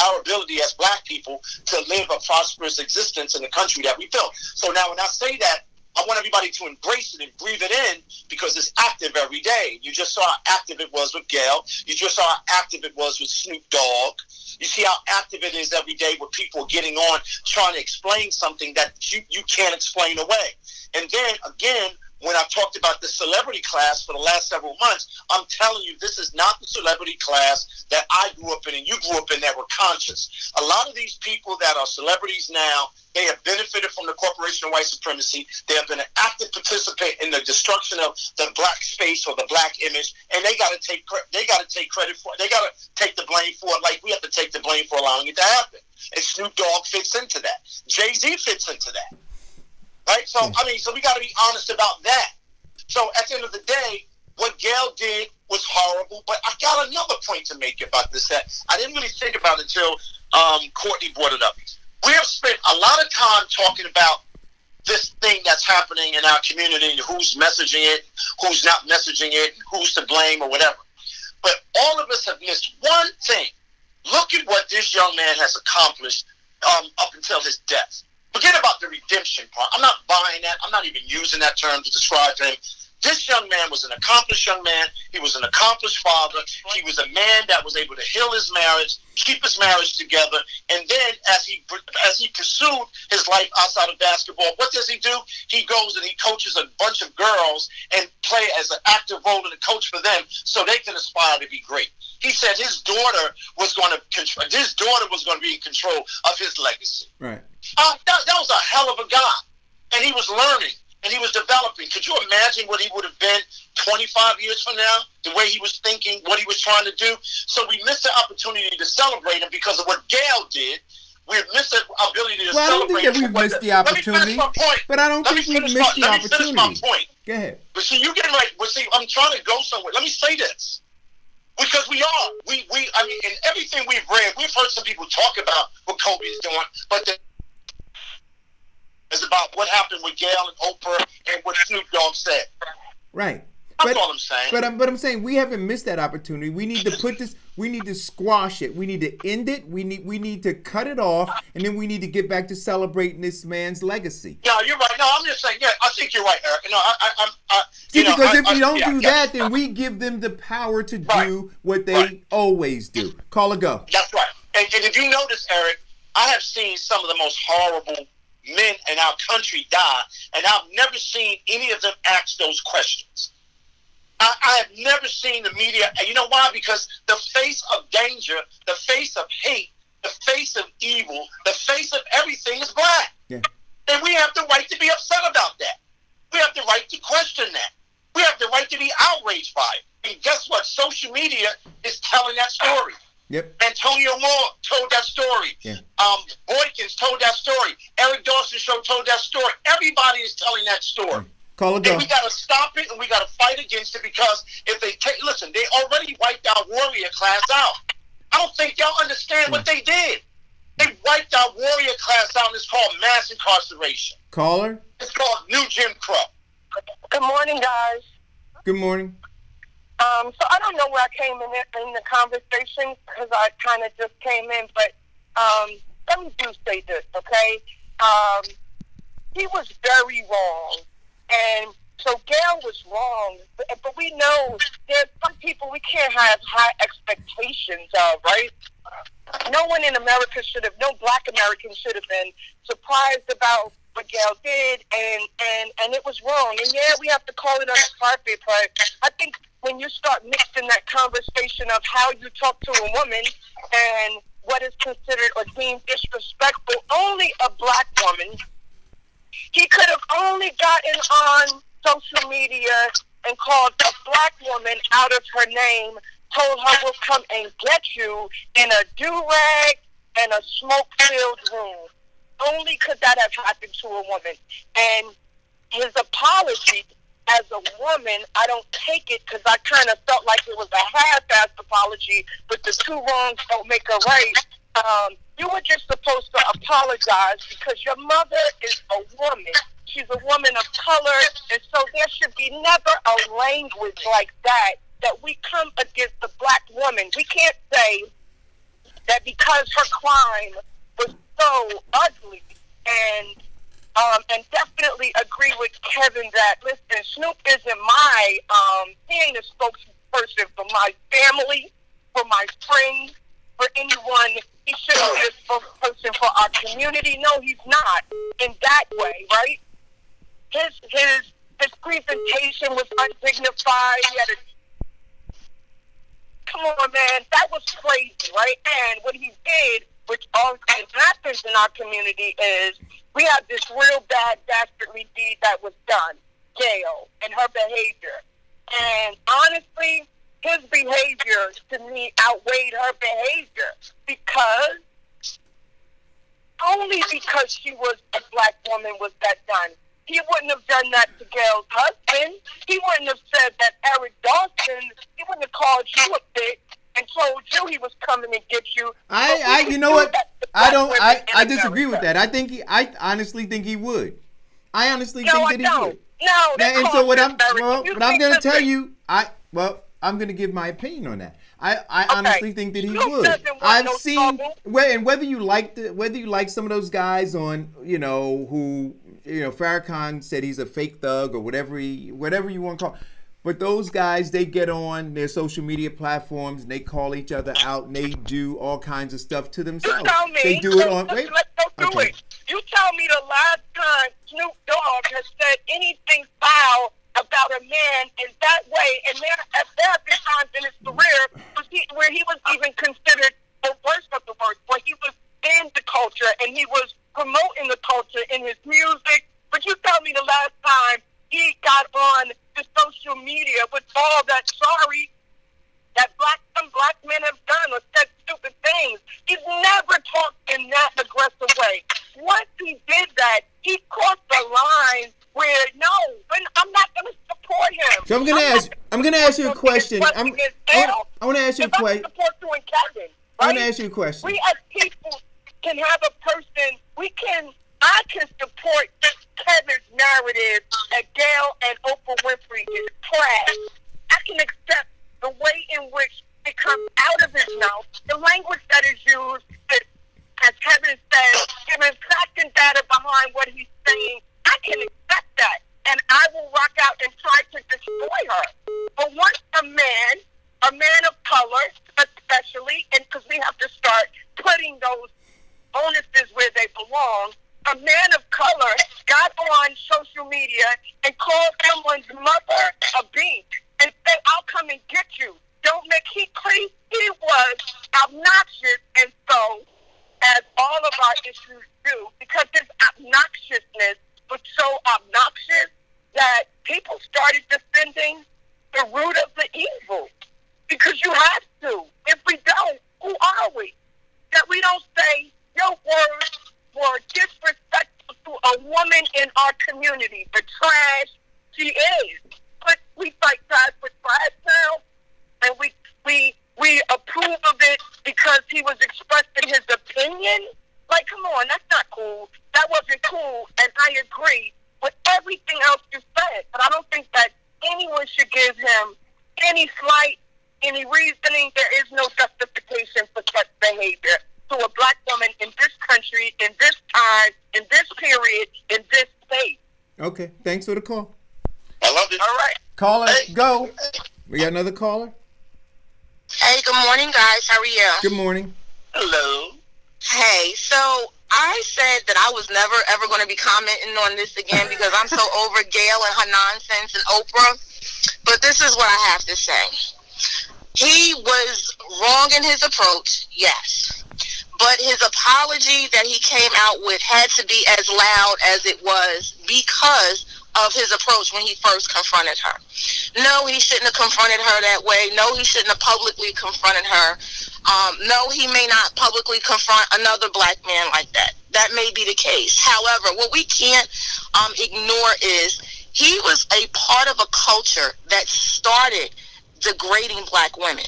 [SPEAKER 6] our ability as black people to live a prosperous existence in the country that we built. So now when I say that, I want everybody to embrace it and breathe it in because it's active every day. You just saw how active it was with Gail. You just saw how active it was with Snoop Dogg. You see how active it is every day with people getting on trying to explain something that you can't explain away. And then, again, when I talked about the celebrity class for the last several months, I'm telling you, this is not the celebrity class that I grew up in and you grew up in that were conscious. A lot of these people that are celebrities now, they have benefited from the corporation of white supremacy. They have been an active participant in the destruction of the black space or the black image, and they got to take credit for it. They got to take the blame for it, like we have to take the blame for allowing it to happen. And Snoop Dogg fits into that. Jay-Z fits into that. Right? So, so we got to be honest about that. So, at the end of the day, what Gail did was horrible, but I got another point to make about this that I didn't really think about until Courtney brought it up. We have spent a lot of time talking about this thing that's happening in our community and who's messaging it, who's not messaging it, who's to blame or whatever. But all of us have missed one thing. Look at what this young man has accomplished up until his death. Forget about the redemption part. I'm not buying that. I'm not even using that term to describe him. This young man was an accomplished young man. He was an accomplished father. He was a man that was able to heal his marriage, keep his marriage together, and then as he pursued his life outside of basketball, what does he do? He goes and he coaches a bunch of girls and play as an active role in a coach for them so they can aspire to be great. He said his daughter was going to be in control of his legacy.
[SPEAKER 5] Right.
[SPEAKER 6] That was a hell of a guy, and he was learning. And he was developing. Could you imagine what he would have been 25 years from now? The way he was thinking, what he was trying to do. So we missed the opportunity to celebrate him because of what Gail did. We missed the ability to celebrate.
[SPEAKER 5] I don't think that we've missed the opportunity.
[SPEAKER 6] Let me finish my point.
[SPEAKER 5] But I don't think we've missed the opportunity.
[SPEAKER 6] Let me finish my point.
[SPEAKER 5] Go ahead.
[SPEAKER 6] But see, you getting right. But see, I'm trying to go somewhere. Let me say this. Because we are. In everything we've read, we've heard some people talk about what Kobe is doing, but it's about what happened with Gail and Oprah and what Snoop Dogg said.
[SPEAKER 5] Right.
[SPEAKER 6] That's all I'm saying.
[SPEAKER 5] But I'm saying we haven't missed that opportunity. We need to put this. We need to squash it. We need to end it. We need to cut it off, and then we need to get back to celebrating this man's legacy.
[SPEAKER 6] No, you're right. No, I'm just saying. Yeah, I think you're right, Eric. No,
[SPEAKER 5] because if we don't do that, then we give them the power to do what they always do. Call a go.
[SPEAKER 6] That's right. And if you notice, Eric, I have seen some of the most horrible men in our country die, and I've never seen any of them ask those questions. I have never seen the media, and you know why? Because the face of danger, the face of hate, the face of evil, the face of everything is black.
[SPEAKER 5] Yeah.
[SPEAKER 6] And we have the right to be upset about that. We have the right to question that. We have the right to be outraged by it. And guess what? Social media is telling that story.
[SPEAKER 5] Yep.
[SPEAKER 6] Antonio Moore told that story.
[SPEAKER 5] Yeah.
[SPEAKER 6] Boykins told that story. Eric Dawson show told that story. Everybody is telling that story.
[SPEAKER 5] Call it go.
[SPEAKER 6] And we got to stop it, and we got to fight against it because if they listen, they already wiped our warrior class out. I don't think y'all understand what they did. They wiped our warrior class out, and it's called mass incarceration.
[SPEAKER 5] Caller?
[SPEAKER 6] It's called New Jim Crow.
[SPEAKER 9] Good morning, guys.
[SPEAKER 5] Good morning.
[SPEAKER 9] So I don't know where I came in the conversation because I kind of just came in, but let me do say this, okay? He was very wrong, and so Gail was wrong, but we know there's some people we can't have high expectations of, right? No one in America no black American should have been surprised about what Gail did, and it was wrong. And yeah, we have to call it on the carpet, but I think when you start mixing that conversation of how you talk to a woman and what is considered or deemed disrespectful, only a black woman, he could have only gotten on social media and called a black woman out of her name told her we'll come and get you in a do-rag and a smoke-filled room. Only could that have happened to a woman. And his apology as a woman, I don't take it because I kind of felt like it was a half-assed apology, but the two wrongs don't make a right. You were just supposed to apologize because your mother is a woman. She's a woman of color, and so there should be never a language like that we come against the black woman. We can't say that because her crime was so ugly, and definitely agree with Kevin that, listen, Snoop isn't my, he ain't a spokesperson for my family, for my friends, for anyone. He shouldn't be a spokesperson for our community. No, he's not in that way, right? His presentation was undignified. He had come on, man, that was crazy, right? And what he did, which often happens in our community, is we have this real bad dastardly deed that was done, Gail, and her behavior. And honestly, his behavior to me outweighed her behavior only because she was a black woman was that done. He wouldn't have done that to Gail's husband. He wouldn't have said that Eric Dawson, he wouldn't have called you a bitch and told you he was coming to get you.
[SPEAKER 5] You know what? I disagree with that. I honestly think he would. I honestly think that he would.
[SPEAKER 9] No,
[SPEAKER 5] and so what I'm going to tell you, I'm going to give my opinion on that. I honestly think that he would. I've seen, and whether you like some of those guys on, who, Farrakhan said he's a fake thug or whatever you want to call it. But those guys, they get on their social media platforms and they call each other out and they do all kinds of stuff to themselves.
[SPEAKER 9] You tell me.
[SPEAKER 5] They do it on.
[SPEAKER 9] Let's go through it. You tell me the last time Snoop Dogg has said anything foul about a man in that way, and there have been times in his career where he was even considered the worst of the worst, where he was in the culture and he was promoting the culture in his music. But you tell me the last time he got on the social media with all that sorry that some black men have done or said stupid things. He's never talked in that aggressive way. Once he did that, he crossed the line where I'm not going to support him.
[SPEAKER 5] So I'm going to ask you a question. I want to ask you a question. I want to ask you a question.
[SPEAKER 9] We as people can have a person. I can support Kevin's narrative that Gail and Oprah Winfrey is trash. I can accept the way in which it comes out of his mouth, the language that is used, as Kevin says, giving fact and data behind what he's saying. I can accept that, and I will rock out and try to destroy her. But once a man of color, especially, and because we have to start putting those bonuses where they belong, a man of color got on social media and called someone's mother a beast and said, I'll come and get you. He was obnoxious, and so, as all of our issues do, because his obnoxiousness was so obnoxious that people started defending the root of the evil. Because you have to. If we don't, who are we? That we don't say your words were disrespectful to a woman in our community. The trash she is. But we fight trash with trash now, and we approve of it because he was expressing his opinion. Like, come on, that's not cool. That wasn't cool, and I agree with everything else you said. But I don't think that anyone should give him any slight, any reasoning. There is no justification for such behavior to a black woman in this country, in this time, in this period, in this state.
[SPEAKER 5] Okay, thanks for the call.
[SPEAKER 6] I love it. All right.
[SPEAKER 5] Caller, go. We got another caller?
[SPEAKER 10] Hey, good morning, guys. How are you?
[SPEAKER 5] Good morning.
[SPEAKER 6] Hello.
[SPEAKER 10] Hey, so I said that I was never, ever going to be commenting on this again because I'm so over Gail and her nonsense and Oprah. But this is what I have to say. He was wrong in his approach, yes. But his apology that he came out with had to be as loud as it was because of his approach when he first confronted her. No, he shouldn't have confronted her that way. No, he shouldn't have publicly confronted her. No, he may not publicly confront another black man like that. That may be the case. However, what we can't ignore is he was a part of a culture that started degrading black women.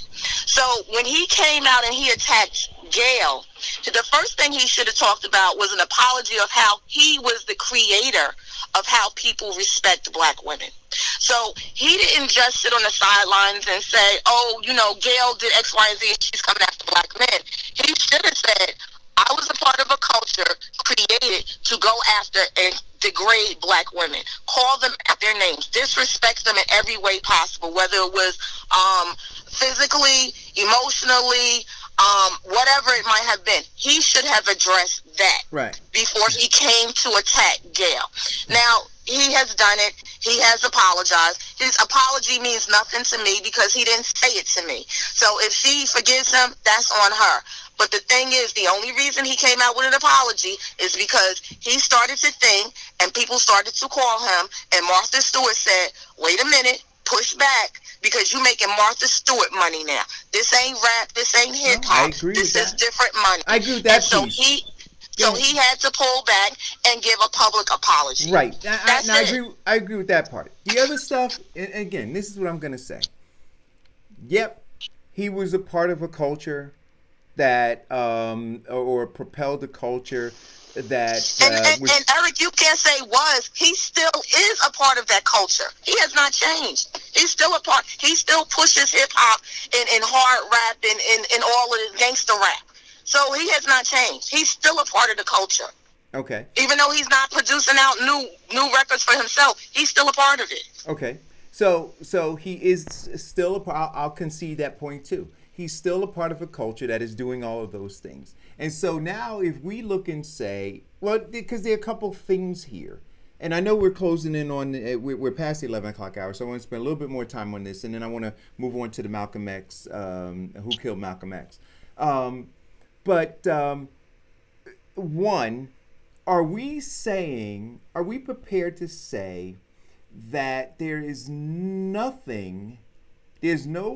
[SPEAKER 10] So when he came out and he attacked Gail, the first thing he should have talked about was an apology of how he was the creator of how people respect black women. So he didn't just sit on the sidelines and say, oh, you know, Gail did X, Y, and Z and she's coming after black men. He should have said, I was a part of a culture created to go after and degrade black women, call them out their names, disrespect them in every way possible, whether it was physically, emotionally, whatever it might have been. He should have addressed that before he came to attack Gail. Now, he has done it. He has apologized. His apology means nothing to me because he didn't say it to me. So if she forgives him, that's on her. But the thing is, the only reason he came out with an apology is because he started to think and people started to call him, and Martha Stewart said, wait a minute, push back, because you're making Martha Stewart money now. This ain't rap, this ain't hip-hop. This is different money.
[SPEAKER 5] I agree with that.
[SPEAKER 10] And so he had to pull back and give a public apology.
[SPEAKER 5] Right. I agree with that part. The other stuff, and again, this is what I'm going to say. Yep, he was a part of a culture that, or propelled a culture that
[SPEAKER 10] and Eric, you can't say was. He still is a part of that culture. He has not changed. He's still a part. He still pushes hip-hop and hard rap and all of this gangster rap. So he has not changed. He's still a part of the culture.
[SPEAKER 5] Okay.
[SPEAKER 10] Even though he's not producing out new records for himself, he's still a part of it.
[SPEAKER 5] Okay. So he is still a part. I'll concede that point too. He's still a part of a culture that is doing all of those things. And so now if we look and say, well, because there are a couple things here. And I know we're closing in on, we're past the 11 o'clock hour, so I want to spend a little bit more time on this. And then I want to move on to the Malcolm X, who killed Malcolm X. One, are we prepared to say that there's no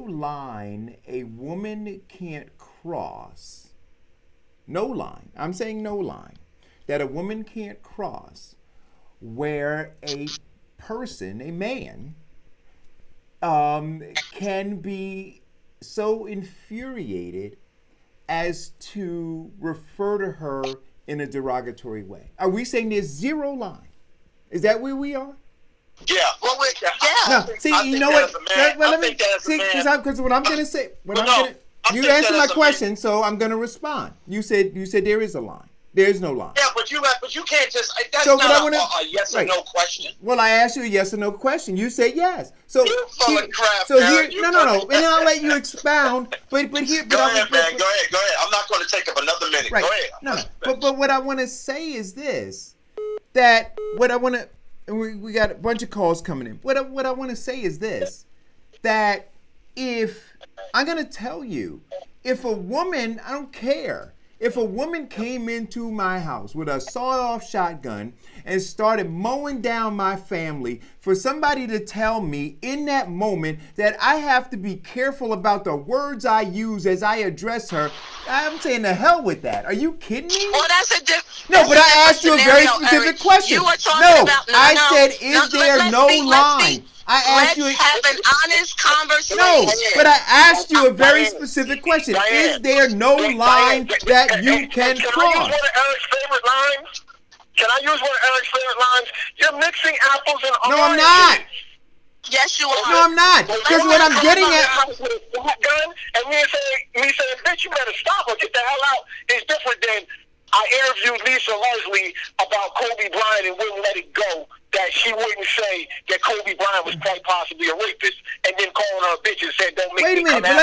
[SPEAKER 5] line a woman can't cross, no line, I'm saying no line, that a woman can't cross where a person, a man, can be so infuriated as to refer to her in a derogatory way? Are we saying there's zero line? Is that where we are?
[SPEAKER 6] Yeah. Well,
[SPEAKER 5] No, see, you know what? Well, let me see, because what I'm going to say, you answered my question, so I'm going to respond. You said there is a line. There is no line.
[SPEAKER 6] Yeah, but you can't just. That's so not a yes or no question.
[SPEAKER 5] Well, I asked you a yes or no question. You said yes. So
[SPEAKER 6] you're full of crap.
[SPEAKER 5] So here, no, and I'll let you expound. But here,
[SPEAKER 6] go ahead, man. Go ahead. I'm not going to take up another minute.
[SPEAKER 5] Right.
[SPEAKER 6] Go ahead.
[SPEAKER 5] No. But what I want to say is this: that what I want to. We got a bunch of calls coming in. What I want to say is this: that if I'm going to tell you, if a woman, I don't care. If a woman came into my house with a sawed-off shotgun and started mowing down my family, for somebody to tell me in that moment that I have to be careful about the words I use as I address her, I'm saying the hell with that. Are you kidding me?
[SPEAKER 10] Well,
[SPEAKER 5] No, but I asked you a very specific question.
[SPEAKER 10] You were talking about,
[SPEAKER 5] I said, is there no line?
[SPEAKER 10] Let's have an honest conversation.
[SPEAKER 5] No, but I asked you a very specific question. Is there no line that you can cross?
[SPEAKER 7] Can I use one of Eric's favorite lines? Can I use one of Eric's favorite lines? You're mixing apples and oranges.
[SPEAKER 5] No, I'm not.
[SPEAKER 10] Yes, you are.
[SPEAKER 5] No, I'm not. Because what I'm getting at...
[SPEAKER 7] With a gun, and me saying, bitch, you better stop or get the hell out, is different than I interviewed Lisa Leslie about Kobe Bryant and wouldn't let it go, that she wouldn't say that Kobe Bryant was quite possibly a rapist, and then calling her a bitch and said, "Don't make
[SPEAKER 5] Wait a
[SPEAKER 7] me
[SPEAKER 5] minute,
[SPEAKER 7] come
[SPEAKER 5] but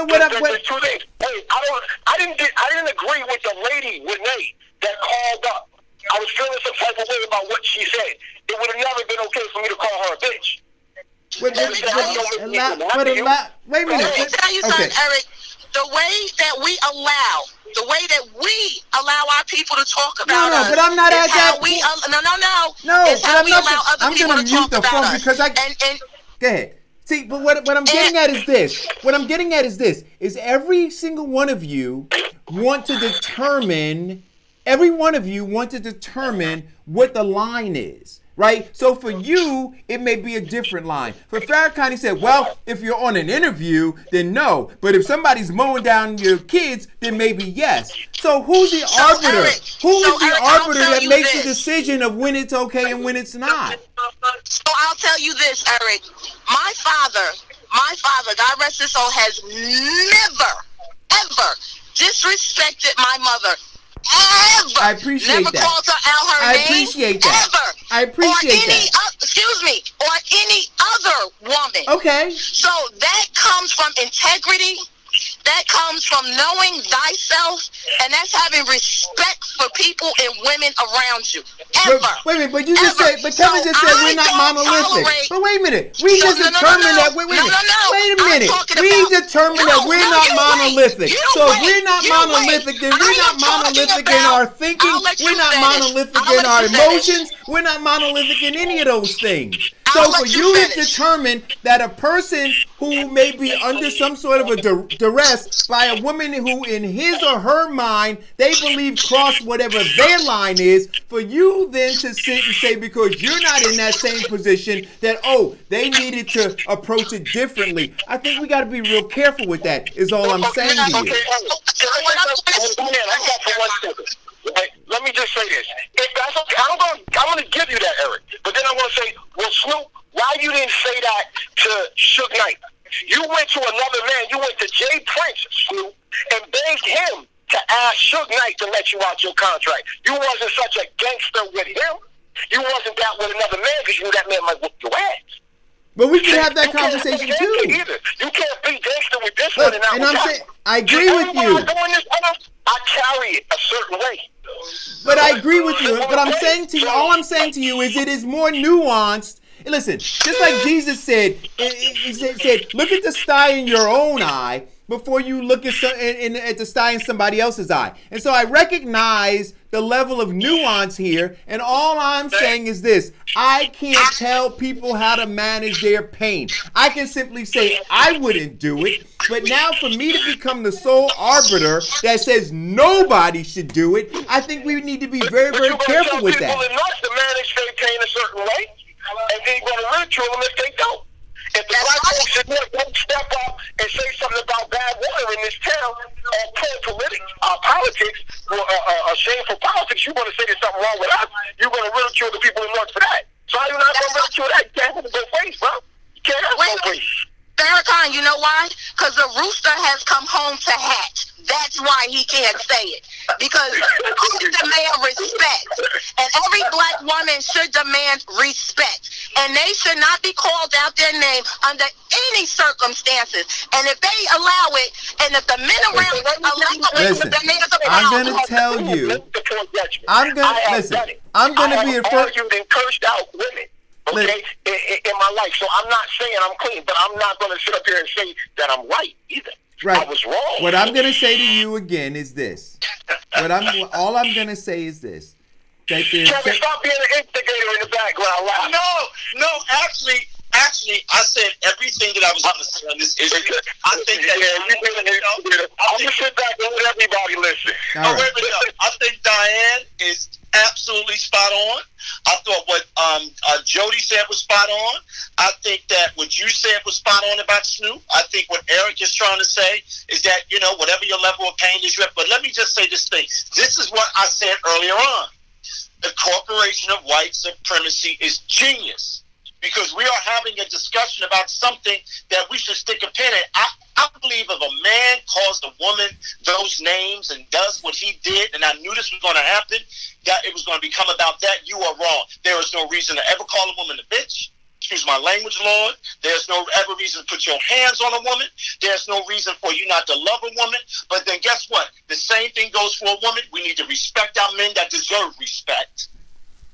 [SPEAKER 5] let
[SPEAKER 7] after
[SPEAKER 5] me.
[SPEAKER 7] you."
[SPEAKER 5] There's
[SPEAKER 7] two things. Wait, I didn't agree with the lady Renee that called up. I was feeling some type of way about what she said. It would have never been okay for me to call her a bitch.
[SPEAKER 5] Wait a minute.
[SPEAKER 10] Let me tell you something, Eric. The way that we allow the The way that we allow our people to talk about us.
[SPEAKER 5] But I'm not at that
[SPEAKER 10] point.
[SPEAKER 5] No,
[SPEAKER 10] it's how
[SPEAKER 5] I'm
[SPEAKER 10] we
[SPEAKER 5] not.
[SPEAKER 10] allow other
[SPEAKER 5] I'm
[SPEAKER 10] people
[SPEAKER 5] gonna
[SPEAKER 10] to
[SPEAKER 5] mute
[SPEAKER 10] talk
[SPEAKER 5] the
[SPEAKER 10] about
[SPEAKER 5] phone
[SPEAKER 10] us.
[SPEAKER 5] because I.
[SPEAKER 10] And
[SPEAKER 5] Go ahead. See, but what I'm getting at is this. What I'm getting at is this. Is every single one of you want to determine. Every one of you want to determine what the line is. Right? So for you, it may be a different line. For Farrakhan, he said, well, if you're on an interview, then no. But if somebody's mowing down your kids, then maybe yes. So who's the arbiter?
[SPEAKER 10] Eric,
[SPEAKER 5] Who is the
[SPEAKER 10] Eric,
[SPEAKER 5] arbiter
[SPEAKER 10] I'll
[SPEAKER 5] that
[SPEAKER 10] tell
[SPEAKER 5] makes
[SPEAKER 10] you
[SPEAKER 5] the
[SPEAKER 10] this.
[SPEAKER 5] decision of when it's okay and when it's not?
[SPEAKER 10] So I'll tell you this, Eric. My father, God rest his soul, has never, ever disrespected my mother. Ever.
[SPEAKER 5] I appreciate
[SPEAKER 10] never
[SPEAKER 5] that.
[SPEAKER 10] called her out her
[SPEAKER 5] I
[SPEAKER 10] name.
[SPEAKER 5] appreciate that.
[SPEAKER 10] Ever.
[SPEAKER 5] I appreciate
[SPEAKER 10] or any,
[SPEAKER 5] that.
[SPEAKER 10] Excuse me. Or any other woman.
[SPEAKER 5] Okay.
[SPEAKER 10] So that comes from integrity. That comes from knowing thyself, and that's having respect for people and women around you. Ever.
[SPEAKER 5] But, wait a minute, but you just said, but Kevin just said we're not monolithic. But wait a minute, we just determined that. Wait a minute, we determined that we're not monolithic. So if we're not monolithic, then we're not monolithic in our thinking. We're not monolithic in our emotions. We're not monolithic in any of those things. So for you to determine that a person who may be under some sort of a duress by a woman who in his or her mind they believe cross whatever their line is, for you then to sit and say because you're not in that same position that, oh, they needed to approach it differently. I think we got to be real careful with that is all I'm saying to you.
[SPEAKER 7] Right? Let me just say this. If that's okay, I'm going to give you that, Eric. But then I'm going to say, well, Snoop, why you didn't say that to Suge Knight? You went to another man. You went to Jay Prince, Snoop, and begged him to ask Suge Knight to let you out your contract. You wasn't such a gangster with him. You wasn't that with another man because you knew that man might whoop your ass.
[SPEAKER 5] But we can have that conversation too.
[SPEAKER 7] Either. You can't be gangster with this one and not
[SPEAKER 5] and
[SPEAKER 7] with
[SPEAKER 5] I'm
[SPEAKER 7] that
[SPEAKER 5] saying,
[SPEAKER 7] one.
[SPEAKER 5] I agree with you.
[SPEAKER 7] I carry it a certain way.
[SPEAKER 5] But I agree with you. But I'm saying to you, all I'm saying to you is it is more nuanced. Listen, just like Jesus said, he said, look at the sty in your own eye before you look at the sty in somebody else's eye. And so I recognize the level of nuance here. And all I'm saying is this. I can't tell people how to manage their pain. I can simply say I wouldn't do it. But now for me to become the sole arbiter that says nobody should do it, I think we need to be very, very careful with that.
[SPEAKER 7] People enough to manage their pain a certain way, and then you're going to ridicule them if they don't. If the black folks in there don't step up and say something about bad water in this town, or politics, or shameful politics, you're going to say there's something wrong with us. You're going to ridicule the people in North for that. So how you not going to ridicule that? You can't have it both ways, bro. You can't have it both ways.
[SPEAKER 10] Farrakhan, you know why? Because the rooster has come home to hatch. That's why he can't say it. Because he demand respect. And every black woman should demand respect. And they should not be called out their name under any circumstances. And if they allow it, and if the men around allow it,
[SPEAKER 5] listen,
[SPEAKER 10] the men
[SPEAKER 5] I'm going to tell you. I'm going to listen. I'm going to be a first.
[SPEAKER 7] Argued and cursed out women. Okay, in my life. So I'm not saying I'm clean, but I'm not going to sit up here and say that I'm right either.
[SPEAKER 5] Right.
[SPEAKER 7] I was wrong.
[SPEAKER 5] What I'm going to say to you again is this. All I'm going to say is this. That
[SPEAKER 7] Kevin, stop being an instigator in the background.
[SPEAKER 6] No, actually, I said everything that I was going to say on this issue. I think that
[SPEAKER 7] I'm going to sit back and let everybody listen.
[SPEAKER 5] All right.
[SPEAKER 6] Wait a minute. I think Diane is absolutely spot on. I thought what Jody said was spot on. I think that what you said was spot on about Snoop. I think what Eric is trying to say is that, whatever your level of pain is, but let me just say this thing. This is what I said earlier on. The corporation of white supremacy is genius because we are having a discussion about something that we should stick a pin in. I believe if a man calls a woman those names and does what he did, and I knew this was going to happen, that it was going to become about that, you are wrong. There is no reason to ever call a woman a bitch. Excuse my language, Lord. There's no ever reason to put your hands on a woman. There's no reason for you not to love a woman. But then guess what? The same thing goes for a woman. We need to respect our men that deserve respect.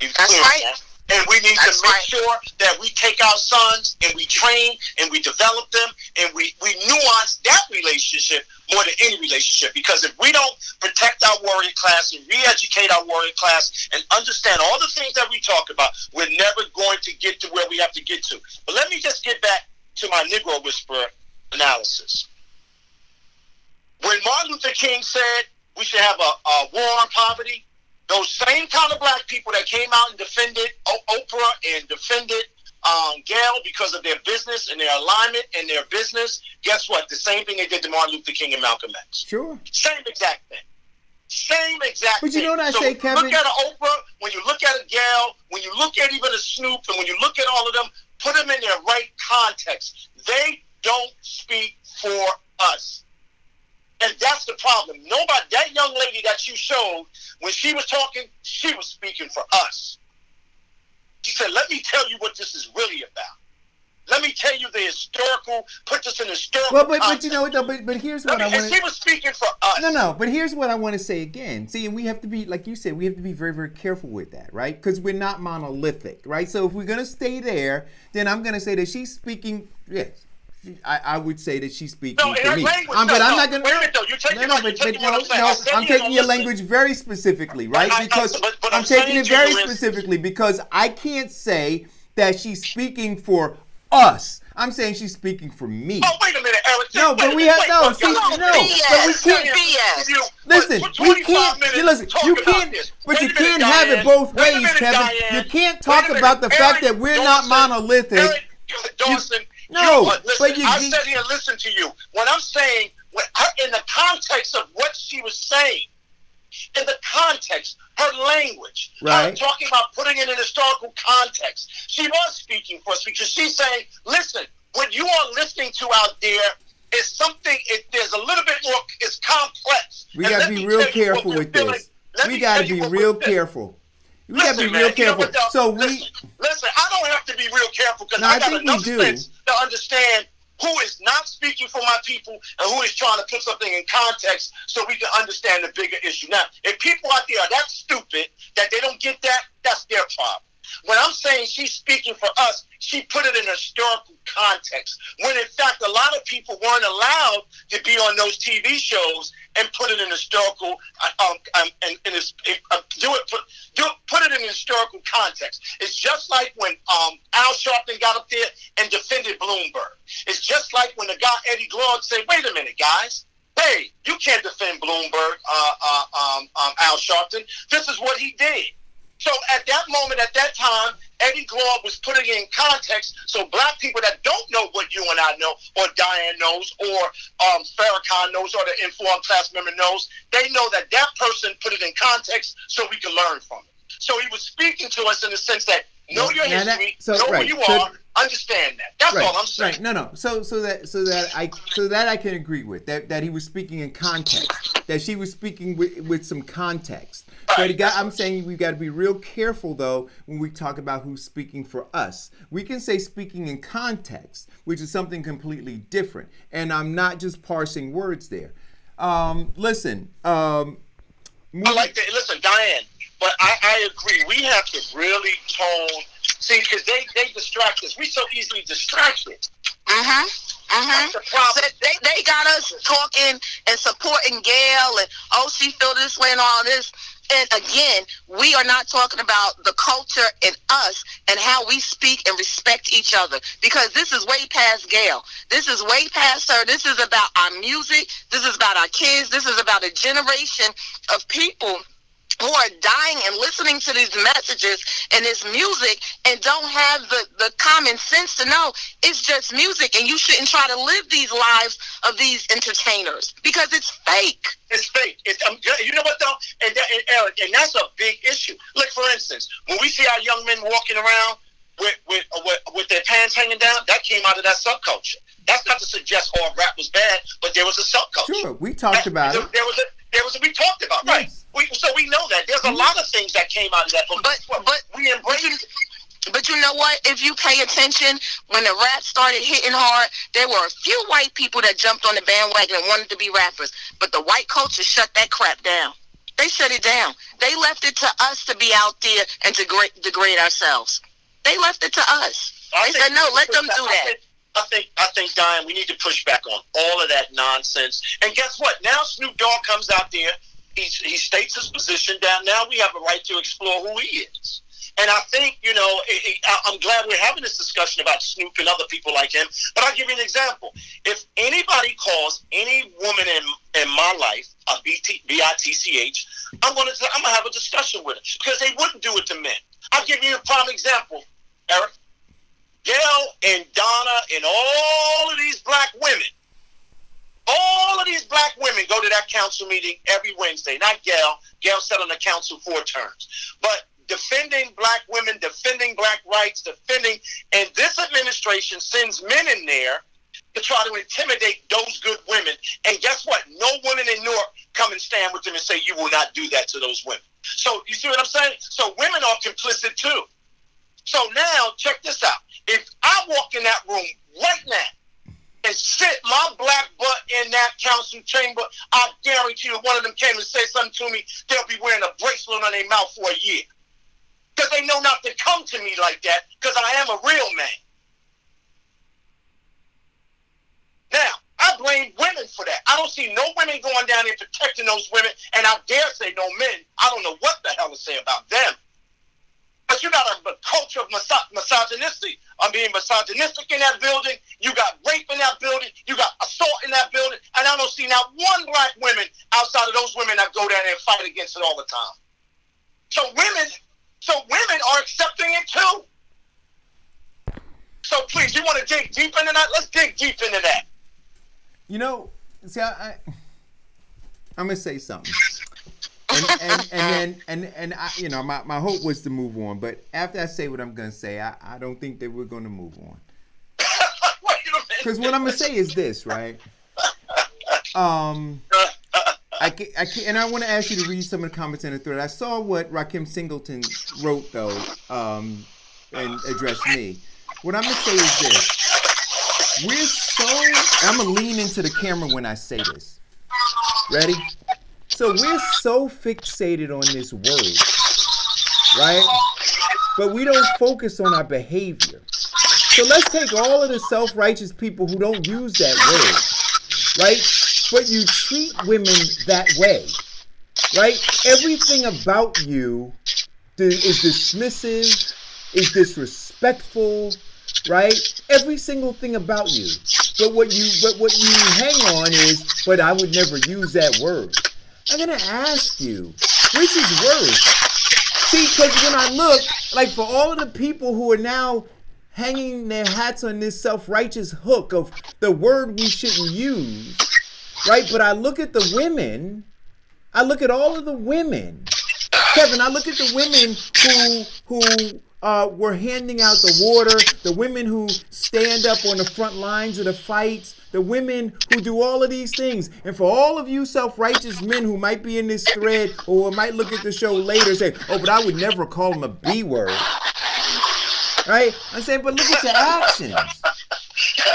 [SPEAKER 10] That's right.
[SPEAKER 6] And we need
[SPEAKER 10] That's
[SPEAKER 6] to make
[SPEAKER 10] right.
[SPEAKER 6] sure that we take our sons and we train and we develop them and we nuance that relationship more than any relationship. Because if we don't protect our warrior class and re-educate our warrior class and understand all the things that we talk about, we're never going to get to where we have to get to. But let me just get back to my Negro Whisperer analysis. When Martin Luther King said we should have a war on poverty, those same kind of black people that came out and defended Oprah and defended Gail because of their business and their alignment and their business, guess what? The same thing they did to Martin Luther King and Malcolm X.
[SPEAKER 5] Sure.
[SPEAKER 6] Same exact thing. Same exact thing.
[SPEAKER 5] But you know what I
[SPEAKER 6] so
[SPEAKER 5] say, Kevin?
[SPEAKER 6] Look at an Oprah, when you look at a Gail, when you look at even a Snoop, and when you look at all of them, put them in their right context. They don't speak for us. And that's the problem. Nobody, that young lady that you showed, when she was talking, she was speaking for us. She said, let me tell you what this is really about. Let me tell you the historical, put this in historical context.
[SPEAKER 5] But you know what, though, but here's what I want to...
[SPEAKER 6] And she was speaking for us.
[SPEAKER 5] No, but here's what I want to say again. See, and we have to be, like you said, we have to be very, very careful with that, right? Because we're not monolithic, right? So if we're going to stay there, then I'm going to say that she's speaking, yes. I would say that she's speaking
[SPEAKER 6] No, in
[SPEAKER 5] for
[SPEAKER 6] her
[SPEAKER 5] me.
[SPEAKER 6] language,
[SPEAKER 5] But I'm not going to...
[SPEAKER 6] Wait a minute, though. You're taking what I'm saying.
[SPEAKER 5] I'm taking your language very specifically, right? Because I'm taking it very specifically because I can't say that she's speaking for us. I'm saying she's speaking for me.
[SPEAKER 6] Oh, wait a minute, Eric.
[SPEAKER 5] No, but we have no. See, no, but we can't. Listen, we can't. Listen, you can't. But you can't have it both ways, Kevin. You can't talk about the fact that we're not monolithic.
[SPEAKER 6] Dawson.
[SPEAKER 5] No,
[SPEAKER 6] but I sat here and listened to you. When I'm saying, in the context of what she was saying, in the context, her language,
[SPEAKER 5] right.
[SPEAKER 6] Her talking about putting it in historical context, she was speaking for us because she's saying, listen, what you are listening to out there is something, there's a little bit more, it's complex.
[SPEAKER 5] We got to be real careful with this. We got to be real careful. We got to be real careful. So
[SPEAKER 6] listen, I don't have to be real careful because I got enough sense to understand who is not speaking for my people and who is trying to put something in context so we can understand the bigger issue. Now, if people out there are that stupid that they don't get that, that's their problem. When I'm saying she's speaking for us, she put it in a historical context. When in fact, a lot of people weren't allowed to be on those TV shows and put it in historical put it in historical context. It's just like when Al Sharpton got up there and defended Bloomberg. It's just like when the guy Eddie Glaude said, "Wait a minute, guys. Hey, you can't defend Bloomberg, Al Sharpton. This is what he did." So at that moment, at that time, Eddie Glaude was putting it in context so black people that don't know what you and I know, or Diane knows, or Farrakhan knows, or the informed class member knows, they know that that person put it in context so we can learn from it. So he was speaking to us in the sense that know your history, know who you are, understand that. That's all I'm saying.
[SPEAKER 5] Right. No. So that I can agree with that he was speaking in context. That she was speaking with some context. But I'm saying we've got to be real careful though when we talk about who's speaking for us. We can say speaking in context, which is something completely different. And I'm not just parsing words there. Listen. I
[SPEAKER 6] like that. Listen, Diane. But I agree. We have to really tone. See, because they distract us. We so easily distracted. That's the problem.
[SPEAKER 10] So they got us talking and supporting Gail and she feel this way and all this. And again, we are not talking about the culture in us and how we speak and respect each other. Because this is way past Gail. This is way past her. This is about our music. This is about our kids. This is about a generation of people who are dying and listening to these messages and this music and don't have the common sense to know it's just music and you shouldn't try to live these lives of these entertainers because it's fake.
[SPEAKER 6] It's fake. You know what though? And Eric, and that's a big issue. Look, for instance, when we see our young men walking around with their pants hanging down, that came out of that subculture. That's not to suggest all rap was bad, but there was a subculture.
[SPEAKER 5] Sure, we talked about it.
[SPEAKER 6] We talked about it, right? So we know that there's a lot of things that came out of that. But we embrace it.
[SPEAKER 10] But you know what? If you pay attention, when the rap started hitting hard, there were a few white people that jumped on the bandwagon and wanted to be rappers. But the white culture shut that crap down. They shut it down. They left it to us to be out there and to degrade ourselves. They left it to us. They said, no, let them do that.
[SPEAKER 6] I think, Diane, we need to push back on all of that nonsense. And guess what? Now Snoop Dogg comes out there. He states his position down. Now we have a right to explore who he is. And I think, I'm glad we're having this discussion about Snoop and other people like him. But I'll give you an example. If anybody calls any woman in my life a bitch, I'm gonna have a discussion with her because they wouldn't do it to men. I'll give you a prime example, Eric. Gail and Donna and all of these black women go to that council meeting every Wednesday. Not Gail. Gail sat on the council 4 terms. But defending black women, defending black rights, and this administration sends men in there to try to intimidate those good women. And guess what? No women in Newark come and stand with them and say, you will not do that to those women. So you see what I'm saying? So women are complicit too. So now, check this out. If I walk in that room right now and sit my black butt in that council chamber, I guarantee you one of them came and said something to me, they'll be wearing a bracelet on their mouth for a year. Because they know not to come to me like that, because I am a real man. Now, I blame women for that. I don't see no women going down there protecting those women, and I dare say no men. I don't know what the hell to say about them. But you got a culture of misogynistic. I'm being misogynistic in that building. You got rape in that building. You got assault in that building. And I don't see not one black woman outside of those women that go down there and fight against it all the time. So women are accepting it too. So please, you want to dig deep into that? Let's dig deep into that.
[SPEAKER 5] See, I'm gonna say something, and I, my hope was to move on, but after I say what I'm gonna say, I don't think that we're gonna move on. Because what I'm gonna say is this, right? I can't, and I want to ask you to read some of the comments in the thread. I saw what Rakim Singleton wrote though, and addressed me. What I'm gonna say is this. I'm going to lean into the camera when I say this. Ready? So we're so fixated on this word, right? But we don't focus on our behavior. So let's take all of the self-righteous people who don't use that word, right? But you treat women that way, right? Everything about you is dismissive, is disrespectful, right? Every single thing about you. But what you hang on is, but I would never use that word. I'm gonna ask you, which is worse? See, because when I look, like for all of the people who are now hanging their hats on this self-righteous hook of the word we shouldn't use, right? But I look at the women, I look at all of the women, Kevin, I look at the women who were handing out the water, the women who stand up on the front lines of the fights, the women who do all of these things. And for all of you self-righteous men who might be in this thread or might look at the show later and say, oh, but I would never call them a B word. Right? I'm saying, but look at your actions.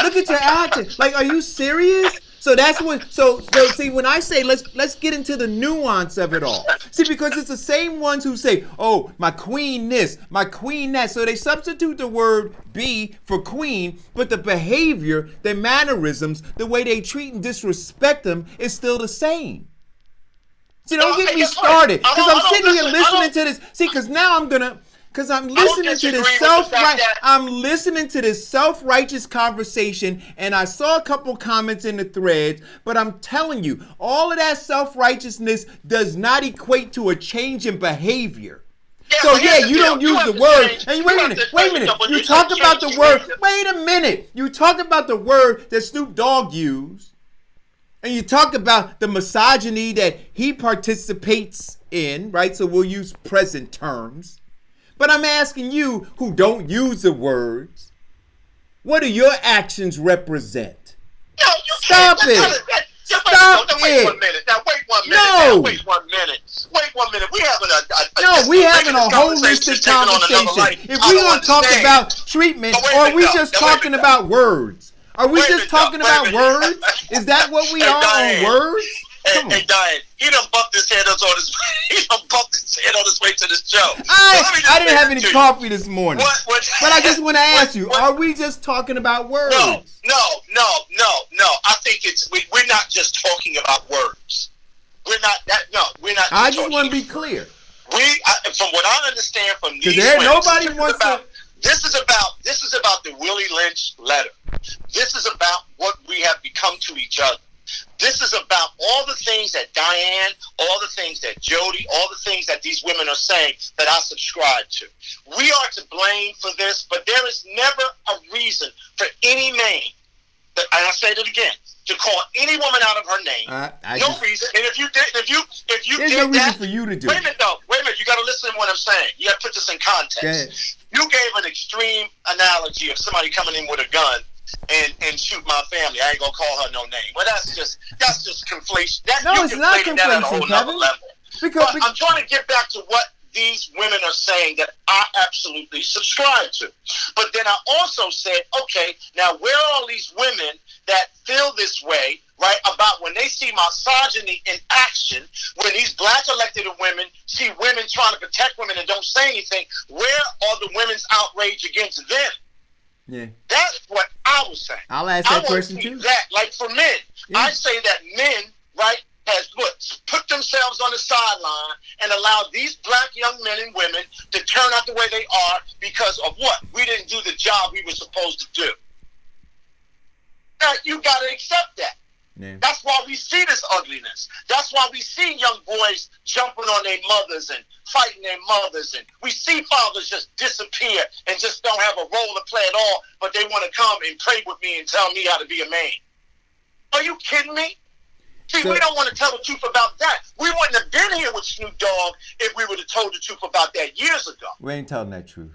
[SPEAKER 5] Look at your actions. Like, are you serious? So that's what. So see, when I say let's get into the nuance of it all. See, because it's the same ones who say, "Oh, my queen this, my queen that." So they substitute the word "be" for queen, but the behavior, their mannerisms, the way they treat and disrespect them is still the same. See, don't get me started, because I'm sitting here listening to this. See, because now I'm gonna. Because I'm listening to this self-righteous conversation, and I saw a couple comments in the thread, but I'm telling you, all of that self-righteousness does not equate to a change in behavior. Yeah, so yeah, you don't use the word. And wait a minute. You talk about the word. Wait a minute. You talk about the word that Snoop Dogg used, and you talk about the misogyny that he participates in, right? So we'll use present terms. But I'm asking you who don't use the words, what do your actions represent?
[SPEAKER 6] No, you
[SPEAKER 5] Stop
[SPEAKER 6] can't.
[SPEAKER 5] it.
[SPEAKER 6] Stop
[SPEAKER 5] it.
[SPEAKER 6] Wait 1 minute. Now, wait 1 minute.
[SPEAKER 5] No.
[SPEAKER 6] Now, wait 1 minute. Wait 1 minute. We having
[SPEAKER 5] we having a holistic conversation. If we don't talk about treatment, or are we just talking about words? Are we just talking about words? Is that what we are on words?
[SPEAKER 6] Hey, Diane, he done bumped his head on his. He done bumped his head on his way to this show.
[SPEAKER 5] I didn't have any coffee this morning.
[SPEAKER 6] What?
[SPEAKER 5] But I just want to ask you: are we just talking about words?
[SPEAKER 6] No. I think we're not just talking about words. We're not that. No, we're not.
[SPEAKER 5] I just want to be clear.
[SPEAKER 6] From what I understand from these this is about the Willie Lynch letter. This is about what we have become to each other. This is about all the things that Diane, all the things that Jody, all the things that these women are saying that I subscribe to. We are to blame for this, but there is never a reason for any man, and I say it again, to call any woman out of her name. No reason. And if you did
[SPEAKER 5] there's
[SPEAKER 6] did
[SPEAKER 5] no reason
[SPEAKER 6] that,
[SPEAKER 5] for you to do.
[SPEAKER 6] Wait a minute. You got to listen to what I'm saying. You got to put this in context. You gave an extreme analogy of somebody coming in with a gun and shoot my family. I ain't gonna call her no name. Well, that's just conflation.
[SPEAKER 5] It's not conflation,
[SPEAKER 6] that at a whole
[SPEAKER 5] Kevin.
[SPEAKER 6] level.
[SPEAKER 5] Because
[SPEAKER 6] I'm trying to get back to what these women are saying that I absolutely subscribe to. But then I also said, okay, now where are all these women that feel this way, right, about when they see misogyny in action, when these black elected women see women trying to protect women and don't say anything, where are the women's outrage against them?
[SPEAKER 5] Yeah.
[SPEAKER 6] That's what I was saying.
[SPEAKER 5] I'll ask that question too.
[SPEAKER 6] That, like for men, I say that men, right, has put themselves on the sideline and allowed these black young men and women to turn out the way they are because of what? We didn't do the job we were supposed to do. Now, you got to accept that.
[SPEAKER 5] Yeah.
[SPEAKER 6] That's why we see this ugliness. That's why we see young boys jumping on their mothers and fighting their mothers. And we see fathers just disappear and just don't have a role to play at all, but they want to come and pray with me and tell me how to be a man. Are you kidding me? See, we don't want to tell the truth about that. We wouldn't have been here with Snoop Dogg if we would have told the truth about that years ago.
[SPEAKER 5] We ain't telling that truth.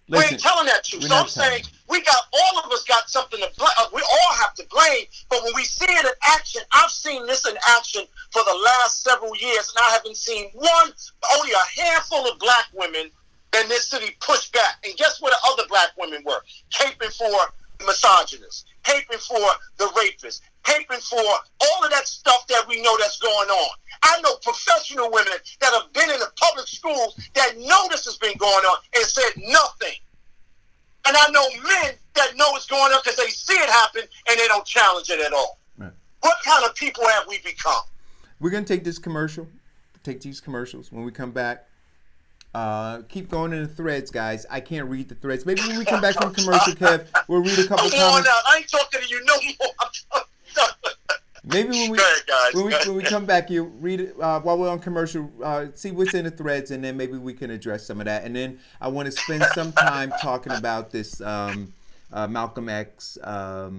[SPEAKER 6] We ain't telling that truth. So I'm saying all of us got something to blame. We all have to blame. But when we see it in action, I've seen this in action for the last several years, and I haven't seen only a handful of black women in this city push back. And guess what the other black women were? Caping for the misogynists, caping for the rapists, caping for all of that stuff that we know that's going on. I know professional women that have been in the public schools that know this has been going on and said nothing. And I know men that know it's going on because they see it happen and they don't challenge it at all. Right. What kind of people have we become?
[SPEAKER 5] We're going to take these commercials. When we come back, keep going in the threads, guys. I can't read the threads. Maybe when we come back from commercial, Kev, we'll read a couple comments.
[SPEAKER 6] I ain't talking to you no more.
[SPEAKER 5] Maybe when we come back, you read it while we're on commercial, see what's in the threads, and then maybe we can address some of that. And then I want to spend some time talking about this Malcolm X. What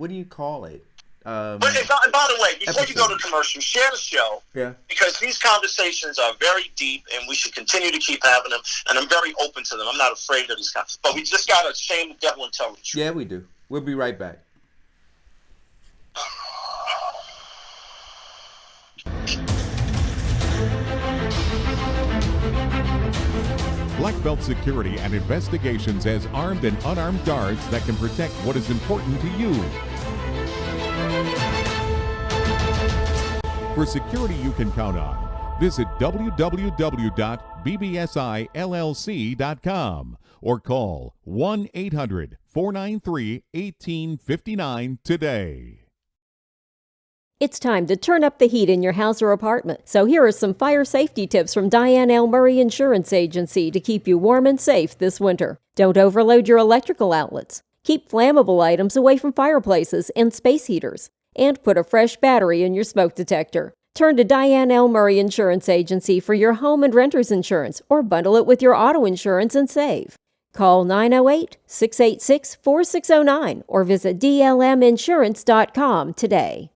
[SPEAKER 5] do you call it?
[SPEAKER 6] But by the way, before you go to commercial, share the show.
[SPEAKER 5] Yeah.
[SPEAKER 6] Because these conversations are very deep, and we should continue to keep having them. And I'm very open to them. I'm not afraid of these conversations. But we just got to shame the devil and tell the truth.
[SPEAKER 5] Yeah, we do. We'll be right back.
[SPEAKER 11] Black Belt Security and Investigations has armed and unarmed guards that can protect what is important to you. For security you can count on, visit www.bbsillc.com or call 1-800-493-1859 today.
[SPEAKER 12] It's time to turn up the heat in your house or apartment. So here are some fire safety tips from Diane L. Murray Insurance Agency to keep you warm and safe this winter. Don't overload your electrical outlets. Keep flammable items away from fireplaces and space heaters. And put a fresh battery in your smoke detector. Turn to Diane L. Murray Insurance Agency for your home and renter's insurance, or bundle it with your auto insurance and save. Call 908-686-4609 or visit dlminsurance.com today.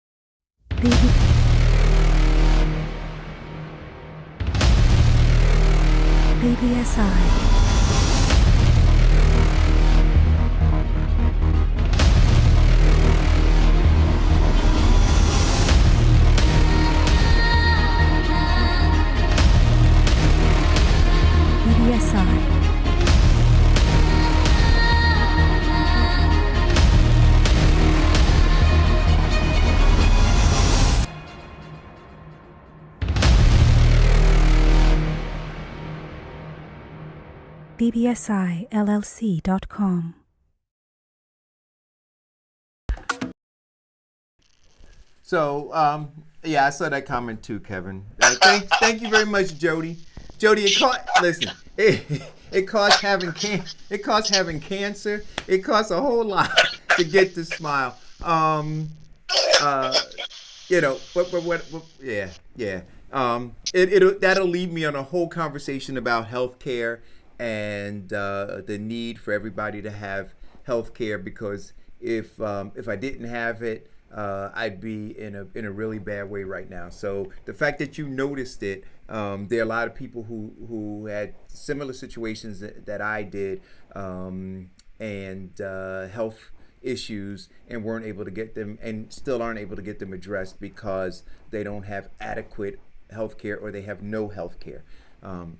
[SPEAKER 13] BBSI. bbsillc.com.
[SPEAKER 5] So, yeah, I saw that comment too, Kevin. Thank you very much, Jody. Jody, it costs having cancer. It costs a whole lot to get to smile. Yeah. That'll lead me on a whole conversation about healthcare and the need for everybody to have healthcare, because if I didn't have it, I'd be in a really bad way right now. So the fact that you noticed it, there are a lot of people who had similar situations that I did, and health issues, and weren't able to get them, and still aren't able to get them addressed because they don't have adequate health care, or they have no health care.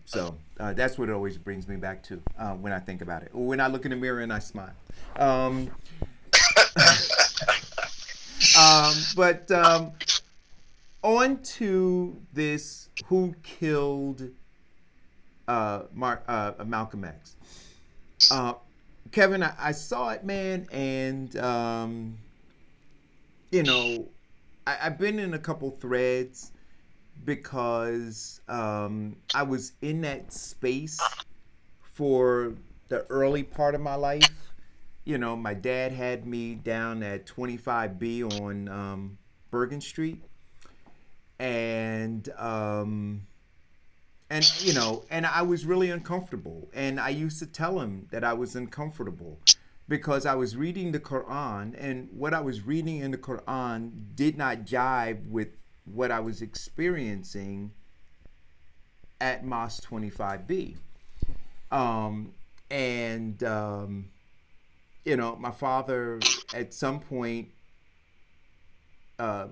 [SPEAKER 5] So that's what it always brings me back to when I think about it, or when I look in the mirror and I smile. But on to this: who killed Malcolm X? Kevin, I saw it, man, and I've been in a couple threads because I was in that space for the early part of my life. My dad had me down at 25B on Bergen Street, and I was really uncomfortable. And I used to tell him that I was uncomfortable because I was reading the Quran, and what I was reading in the Quran did not jibe with what I was experiencing at Mosque 25B. My father at some point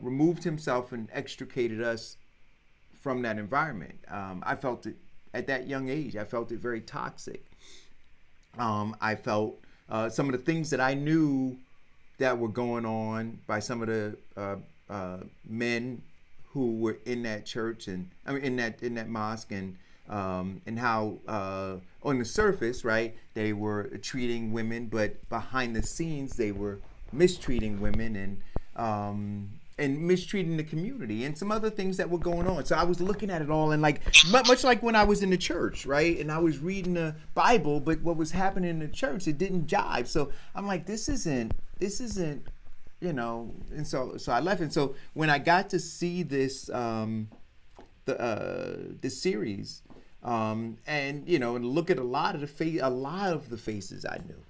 [SPEAKER 5] removed himself and extricated us from that environment. I felt it at that young age. I felt it very toxic. I felt some of the things that I knew that were going on by some of the men who were in that church, and in that mosque, and how on the surface, right, they were treating women, but behind the scenes they were mistreating women and mistreating the community, and some other things that were going on. So I was looking at it all, and much like when I was in the church, right, and I was reading the Bible, but what was happening in the church, it didn't jive. So I'm like, this isn't, and so I left. And so when I got to see this this series, and look at a lot of the faces I knew,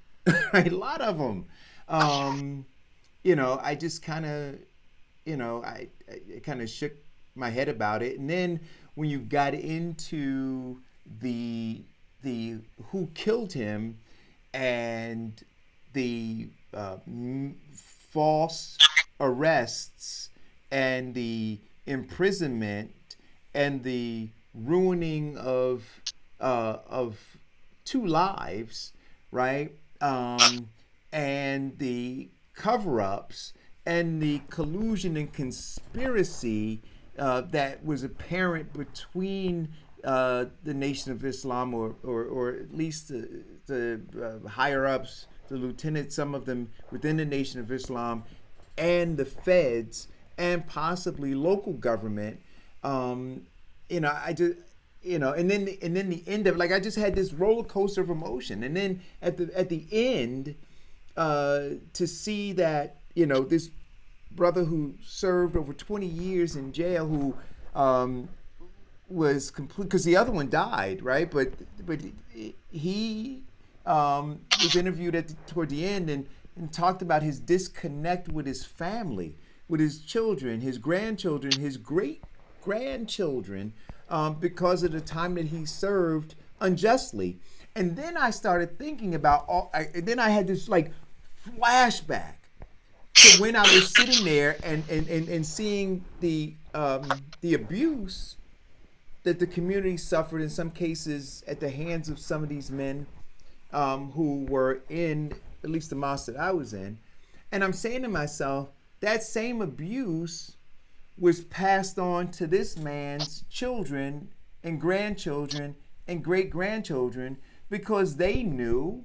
[SPEAKER 5] right, a lot of them, I just kind of, I kind of shook my head about it. And then when you got into the who killed him, and the false arrests, and the imprisonment, and the ruining of 2 lives, right? And the cover-ups, and the collusion and conspiracy that was apparent between the Nation of Islam, or at least the higher ups, the lieutenants, some of them within the Nation of Islam, and the feds, and possibly local government. I just, and then the end of it, I just had this roller coaster of emotion. And then at the end, to see that, this brother who served over 20 years in jail, who was complete, because the other one died, right? But he was interviewed toward the end, and talked about his disconnect with his family, with his children, his grandchildren, his great-grandchildren, because of the time that he served unjustly. And then I started thinking about and then I had this flashback to when I was sitting there and seeing the abuse that the community suffered in some cases at the hands of some of these men who were in at least the mosque that I was in. And I'm saying to myself, that same abuse was passed on to this man's children and grandchildren and great-grandchildren, because they knew,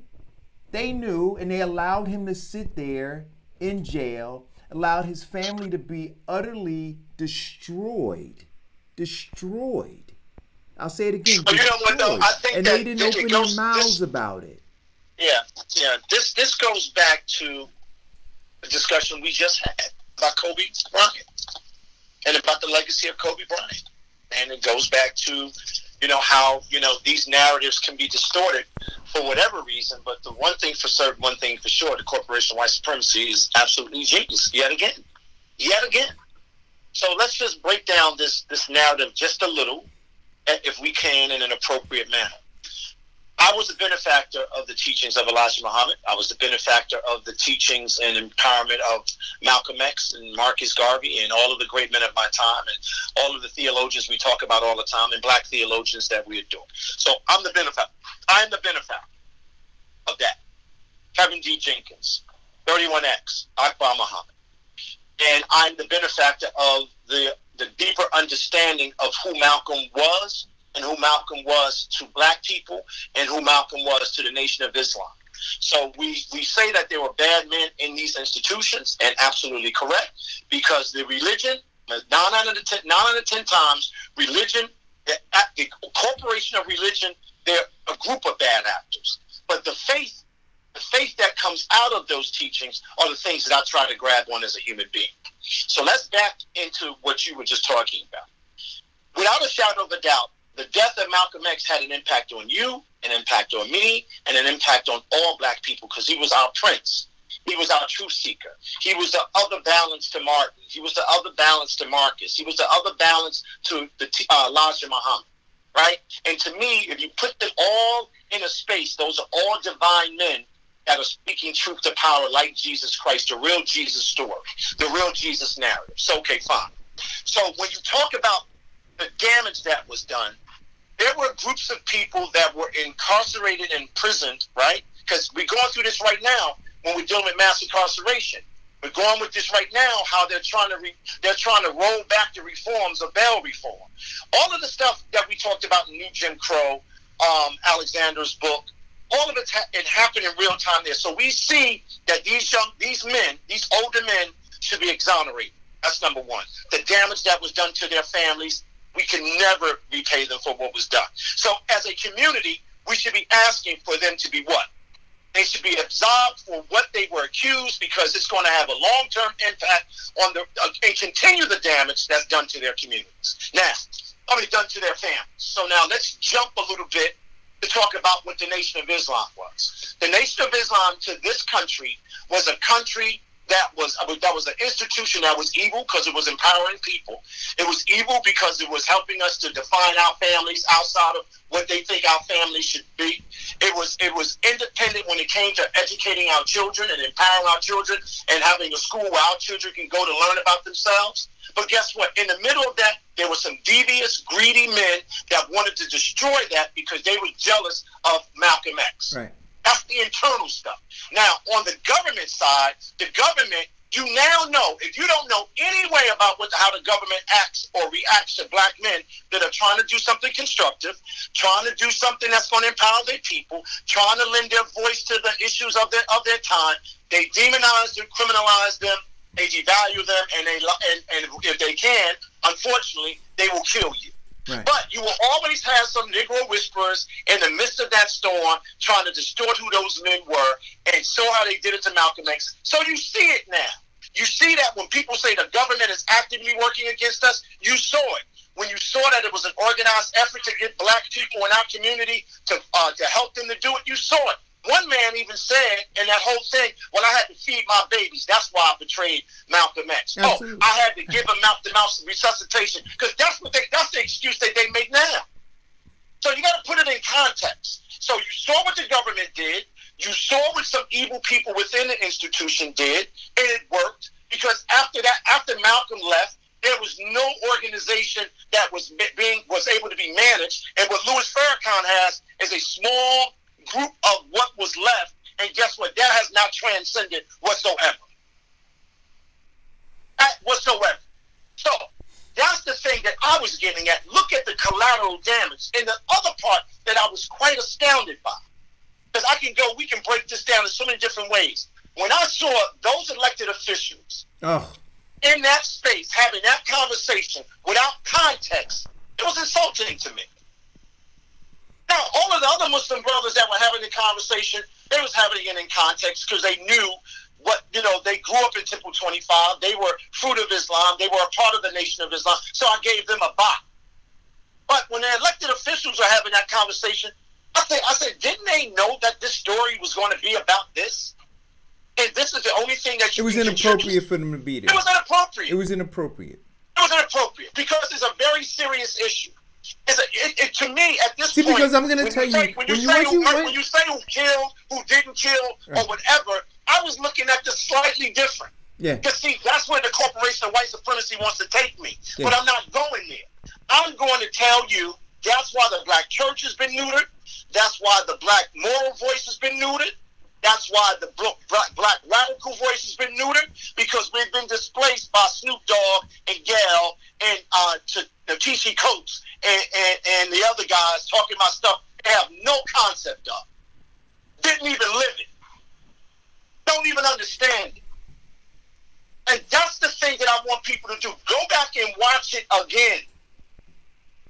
[SPEAKER 5] and they allowed him to sit there in jail, allowed his family to be utterly destroyed. I'll say it again.
[SPEAKER 6] But you know what, though? I think
[SPEAKER 5] and
[SPEAKER 6] that
[SPEAKER 5] they didn't open their mouths about it.
[SPEAKER 6] Yeah. This goes back to the discussion we just had about Kobe Bryant and about the legacy of Kobe Bryant. And it goes back to, how, these narratives can be distorted for whatever reason. But the one thing for certain, one thing for sure, the corporation white supremacy is absolutely genius. Yet again. So let's just break down this narrative just a little, if we can, in an appropriate manner. I was a benefactor of the teachings of Elijah Muhammad. I was the benefactor of the teachings and empowerment of Malcolm X and Marcus Garvey and all of the great men of my time and all of the theologians we talk about all the time and black theologians that we adore. So I'm the benefactor. I'm the benefactor of that. Kevin D. Jenkins, 31X, Akbar Muhammad. And I'm the benefactor of the deeper understanding of who Malcolm was and who Malcolm was to black people and who Malcolm was to the Nation of Islam. So we say that there were bad men in these institutions, and absolutely correct, because the religion, 9 out of 10 times, religion, the corporation of religion, they're a group of bad actors. But the faith that comes out of those teachings are the things that I try to grab on as a human being. So let's back into what you were just talking about. Without a shadow of a doubt, the death of Malcolm X had an impact on you, an impact on me, and an impact on all black people, because he was our prince. He was our truth seeker. He was the other balance to Martin. He was the other balance to Marcus. He was the other balance to Elijah Muhammad, right? And to me, if you put them all in a space, those are all divine men that are speaking truth to power like Jesus Christ, the real Jesus story, the real Jesus narrative. So, okay, fine. So when you talk about the damage that was done, there were groups of people that were incarcerated and imprisoned, right? Because we're going through this right now when we're dealing with mass incarceration. We're going with this right now, how they're trying to roll back the reforms of bail reform. All of the stuff that we talked about in New Jim Crow, Alexander's book, all of it happened in real time there. So we see that these older men should be exonerated. That's number one. The damage that was done to their families, we can never repay them for what was done. So as a community, we should be asking for them to be what? They should be absolved for what they were accused, because it's going to have a long-term impact on and continue the damage that's done to their communities. Now, done to their families. So now let's jump a little bit to talk about what the Nation of Islam was. The Nation of Islam to this country was a country that was an institution that was evil because it was empowering people. It was evil because it was helping us to define our families outside of what they think our families should be. It was independent when it came to educating our children and empowering our children and having a school where our children can go to learn about themselves. But guess what? In the middle of that, there were some devious, greedy men that wanted to destroy that because they were jealous of Malcolm X.
[SPEAKER 5] Right.
[SPEAKER 6] That's the internal stuff. Now, on the government side, the government, you now know, if you don't know any way about how the government acts or reacts to black men that are trying to do something constructive, trying to do something that's going to empower their people, trying to lend their voice to the issues of their time, they demonize them, criminalize them, they devalue them, and if they can, unfortunately, they will kill you. Right. But you will always have some Negro whisperers in the midst of that storm trying to distort who those men were and show how they did it to Malcolm X. So you see it now. You see that when people say the government is actively working against us, you saw it. When you saw that it was an organized effort to get black people in our community to help them to do it, you saw it. One man even said in that whole thing, well, I had to feed my babies. That's why I betrayed Malcolm X. Absolutely. I had to give him mouth-to-mouth resuscitation, because that's the excuse that they make now. So you got to put it in context. So you saw what the government did. You saw what some evil people within the institution did, and it worked, because after Malcolm left, there was no organization that was able to be managed. And what Louis Farrakhan has is a small group of what was left, and guess what? That has not transcended whatsoever. So that's the thing that I was getting at. Look at the collateral damage. And the other part that I was quite astounded by, Because we can break this down in so many different ways. When I saw those elected officials in that space having that conversation without context, it was insulting to me. Now, all of the other Muslim brothers that were having the conversation, they was having it in context because they knew what, they grew up in Temple 25. They were fruit of Islam. They were a part of the Nation of Islam. So I gave them a bot. But when the elected officials are having that conversation, I said, didn't they know that this story was going to be about this? And this is the only thing that you
[SPEAKER 5] It was inappropriate for them to be there.
[SPEAKER 6] It was inappropriate.
[SPEAKER 5] It was inappropriate.
[SPEAKER 6] It was inappropriate because it's a very serious issue. To me, at this point,
[SPEAKER 5] because I'm going to tell you,
[SPEAKER 6] when you say who killed, who didn't kill, or whatever, I was looking at this slightly different.
[SPEAKER 5] Yeah.
[SPEAKER 6] Because see, that's where the corporation of white supremacy wants to take me. Yeah. But I'm not going there. I'm going to tell you that's why the black church has been neutered. That's why the black moral voice has been neutered. That's why the black radical voice has been neutered, because we've been displaced by Snoop Dogg and Gail and T.C. Coates and the other guys talking about stuff they have no concept of. Didn't even live it. Don't even understand it. And that's the thing that I want people to do. Go back and watch it again.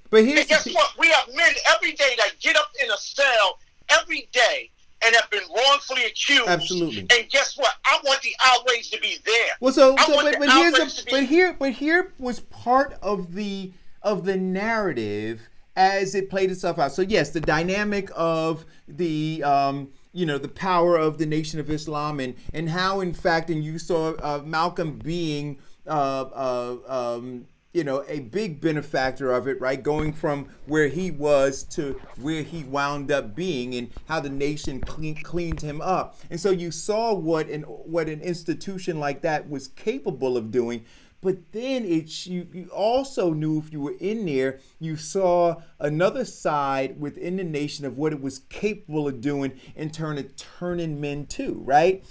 [SPEAKER 5] But
[SPEAKER 6] and guess what? We have men every day that get up in a cell every day and have been wrongfully accused.
[SPEAKER 5] Absolutely.
[SPEAKER 6] And guess what? I want the outrage to be there.
[SPEAKER 5] Well, but here was part of the narrative as it played itself out. So yes, the dynamic of the the power of the Nation of Islam and how, in fact, and you saw Malcolm being a big benefactor of it, right? Going from where he was to where he wound up being, and how the nation cleaned him up. And so you saw what an institution like that was capable of doing. But then you also knew, if you were in there, you saw another side within the nation of what it was capable of doing in turn of turning men to, right?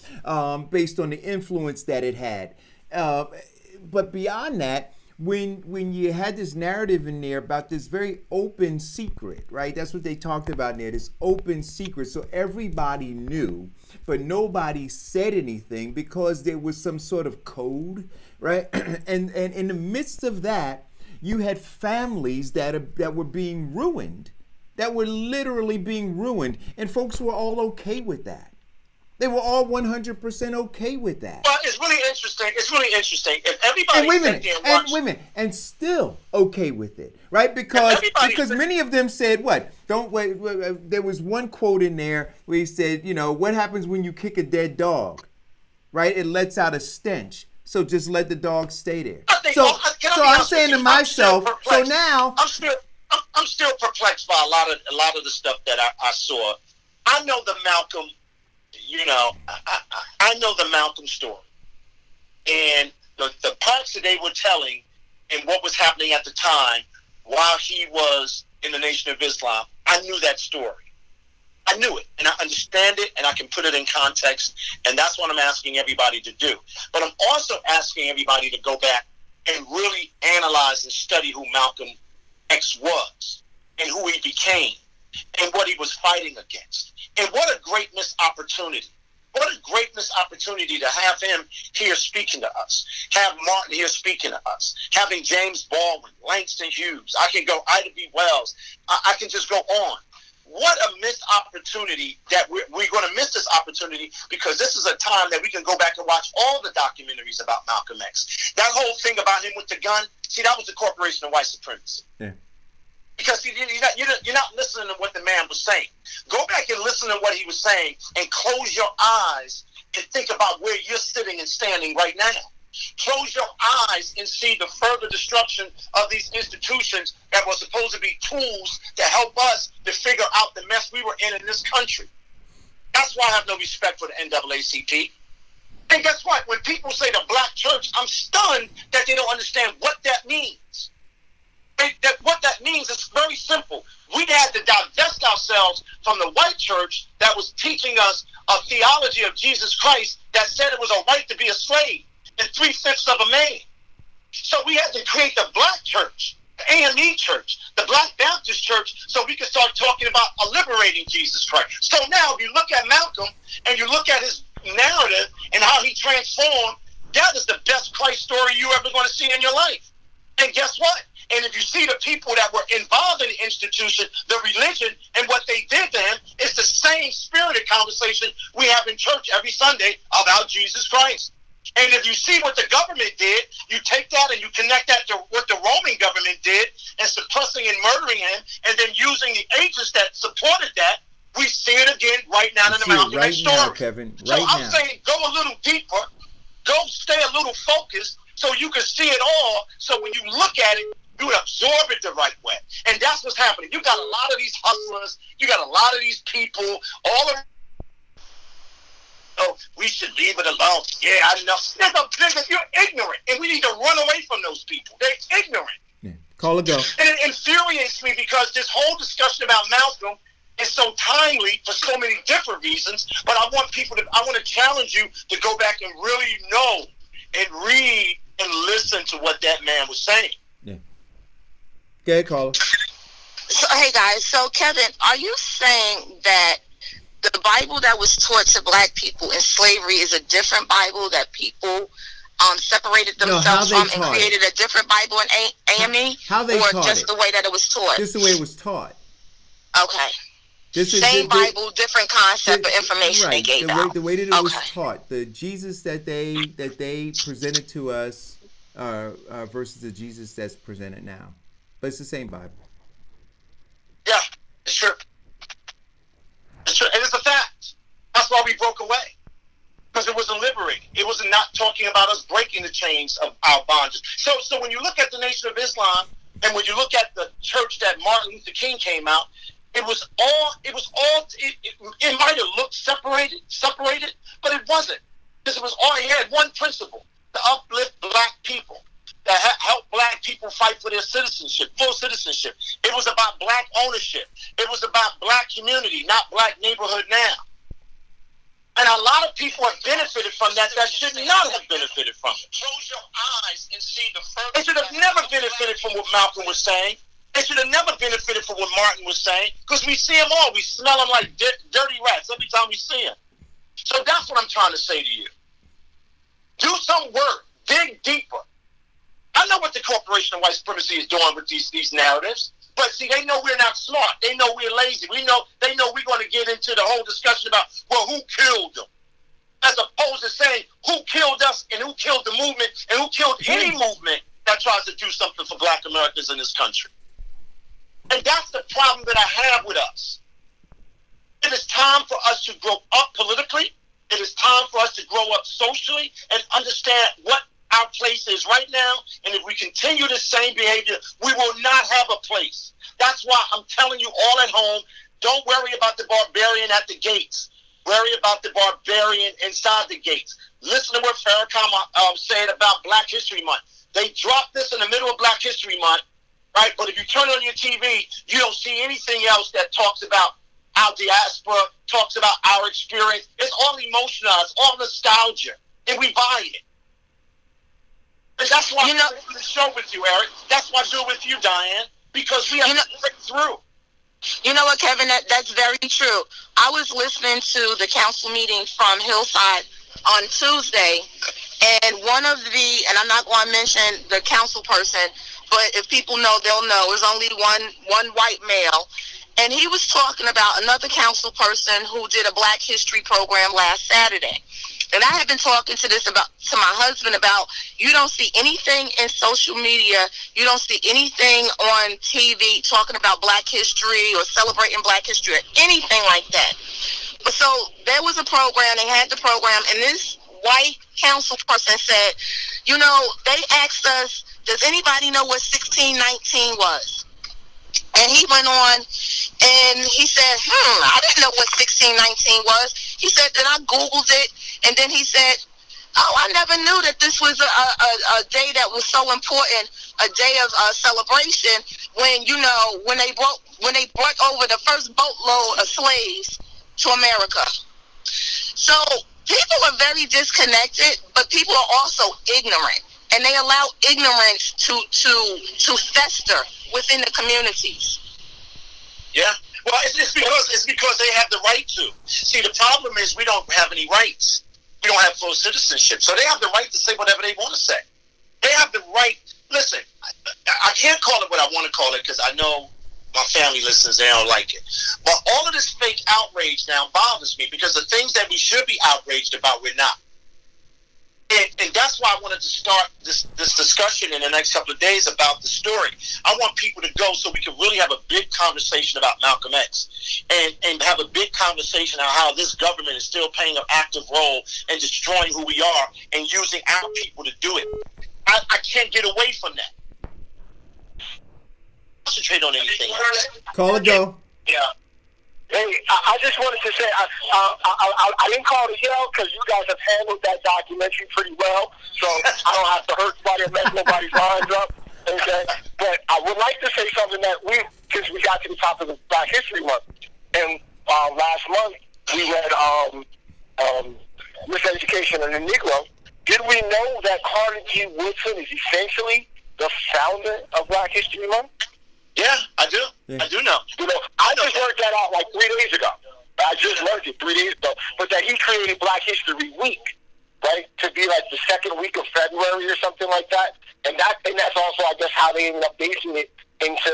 [SPEAKER 5] Based on the influence that it had. But beyond that, when you had this narrative in there about this very open secret, right? That's what they talked about in there, this open secret. So everybody knew, but nobody said anything because there was some sort of code, right? And in the midst of that, you had families that were being ruined, that were literally being ruined, and folks were all okay with that. They were all 100% okay with that.
[SPEAKER 6] Well, it's really interesting. If everybody
[SPEAKER 5] and still okay with it, right? Because many of them said, "What? Don't wait." There was one quote in there where he said, "What happens when you kick a dead dog? Right? It lets out a stench. So just let the dog stay there." So I'm saying to myself, so now
[SPEAKER 6] I'm still perplexed by a lot of the stuff that I saw. I know the Malcolm. I know the Malcolm story, and the parts that they were telling and what was happening at the time while he was in the Nation of Islam. I knew that story. I knew it, and I understand it, and I can put it in context, and that's what I'm asking everybody to do. But I'm also asking everybody to go back and really analyze and study who Malcolm X was and who he became and what he was fighting against. And what a great missed opportunity. What a great missed opportunity to have him here speaking to us. Have Martin here speaking to us. Having James Baldwin, Langston Hughes. I can go Ida B. Wells. I can just go on. What a missed opportunity that we're going to miss this opportunity, because this is a time that we can go back and watch all the documentaries about Malcolm X. That whole thing about him with the gun, see, that was the corporation of white supremacy.
[SPEAKER 5] Yeah.
[SPEAKER 6] Because you're not listening to what the man was saying. Go back and listen to what he was saying and close your eyes and think about where you're sitting and standing right now. Close your eyes and see the further destruction of these institutions that were supposed to be tools to help us to figure out the mess we were in this country. That's why I have no respect for the NAACP. And guess what? When people say the black church, I'm stunned that they don't understand what that means. What that means is very simple. We had to divest ourselves from the white church that was teaching us a theology of Jesus Christ that said it was a right to be a slave and 3/5 of a man. So we had to create the black church AME church, the Black Baptist church, so we can start talking about liberating Jesus Christ. So now if you look at Malcolm and you look at his narrative and how he transformed, that is the best Christ story you're ever going to see in your life. And guess what? And if you see the people that were involved in the institution, the religion, and what they did to him, it's the same spirited conversation we have in church every Sunday about Jesus Christ. And if you see what the government did, you take that and you connect that to what the Roman government did and suppressing and murdering him, and then using the agents that supported that, we see it again right now in the Malcolm X story.
[SPEAKER 5] Now, Kevin,
[SPEAKER 6] so I'm saying go a little deeper, go stay a little focused so you can see it all, so when you look at it, you absorb it the right way. And that's what's happening. You got a lot of these hustlers, you got a lot of these people, all of we should leave it alone. Yeah, I know. Nigga, you're ignorant, and we need to run away from those people. They're ignorant.
[SPEAKER 5] Yeah. Call it go.
[SPEAKER 6] And it infuriates me because this whole discussion about Malcolm is so timely for so many different reasons, but I want to challenge you to go back and really know and read and listen to what that man was saying.
[SPEAKER 5] Yeah. Go ahead, caller.
[SPEAKER 10] So, hey guys, so Kevin, are you saying that the Bible that was taught to black people in slavery is a different Bible that people separated themselves from and created a different Bible in AME?
[SPEAKER 5] How they
[SPEAKER 10] or
[SPEAKER 5] taught
[SPEAKER 10] just
[SPEAKER 5] it?
[SPEAKER 10] the way that it was taught?
[SPEAKER 5] Just the way it was taught.
[SPEAKER 10] Okay. Same Bible, different concept of information they gave out.
[SPEAKER 5] The way that it was taught, the Jesus that they presented to us versus the Jesus that's presented now. But it's the same Bible.
[SPEAKER 6] Yeah, it's true. It's true. And it's a fact. That's why we broke away. Because it wasn't liberating. It was not talking about us breaking the chains of our bondage. So when you look at the Nation of Islam, and when you look at the church that Martin Luther King came out, it might have looked separated, but it wasn't. Because it was all, he had one principle, to uplift black people, to help black people fight for their citizenship, full citizenship. It was about black ownership. It was about black community, not black neighborhood now. And a lot of people have benefited from that should not have benefited from it. Close your eyes and see the further. They should have never benefited from what Malcolm was saying. They should have never benefited from what Martin was saying, because we see them all. We smell them like dirty rats every time we see them. So that's what I'm trying to say to you. Do some work. Dig deeper. I know what the corporation of white supremacy is doing with these narratives, but see, they know we're not smart. They know we're lazy. They know we're going to get into the whole discussion about, well, who killed them? As opposed to saying who killed us and who killed the movement and who killed any movement that tries to do something for black Americans in this country. And that's the problem that I have with us. It is time for us to grow up politically. It is time for us to grow up socially and understand what our place is right now. And if we continue the same behavior, we will not have a place. That's why I'm telling you all at home, don't worry about the barbarian at the gates. Worry about the barbarian inside the gates. Listen to what Farrakhan said about Black History Month. They dropped this in the middle of Black History Month, right? But if you turn on your TV, you don't see anything else that talks about our diaspora, talks about our experience. It's all emotionalized, all nostalgia, and we buy it. And that's why I'm doing the show with you, Eric. That's why I do it with you, Diane, because we have to break through.
[SPEAKER 10] You know what, Kevin? That's very true. I was listening to the council meeting from Hillside on Tuesday, and one of and I'm not going to mention the council person, but if people know, they'll know. There's only one white male, and he was talking about another council person who did a Black History program last Saturday. And I have been talking to my husband about, you don't see anything in social media, you don't see anything on TV talking about Black history or celebrating Black history or anything like that. But so there was a program, they had the program, and this white council person said, they asked us, does anybody know what 1619 was? And he went on and he said, I didn't know what 1619 was. He said, then I Googled it. And then he said, I never knew that this was a day that was so important, a day of celebration when they brought over the first boatload of slaves to America. So people are very disconnected, but people are also ignorant. and they allow ignorance to fester within the communities.
[SPEAKER 6] Yeah. Well, it's because they have the right to. See, the problem is we don't have any rights. We don't have full citizenship. So they have the right to say whatever they want to say. They have the right. Listen, I can't call it what I want to call it because I know my family listens, they don't like it. But all of this fake outrage now bothers me because the things that we should be outraged about, we're not. And that's why I wanted to start this discussion in the next couple of days about the story. I want people to go so we can really have a big conversation about Malcolm X and have a big conversation on how this government is still playing an active role in destroying who we are and using our people to do it. I can't get away from that. Concentrate on anything else.
[SPEAKER 5] Call it go.
[SPEAKER 7] Yeah. Hey, I just wanted to say, I didn't call to yell because you guys have handled that documentary pretty well, so I don't have to hurt somebody and mess nobody's lines up, okay? But I would like to say something that since we got to the top of the Black History Month, and last month we read Miseducation of the Negro. Did we know that Carter G. Woodson is essentially the founder of Black History Month?
[SPEAKER 6] Yeah, I do. Yeah. I do know.
[SPEAKER 7] I just learned that out like 3 days ago. I just learned it 3 days ago. But that he created Black History Week, right? To be like the second week of February or something like that. And that's also, I guess, how they ended up basing it into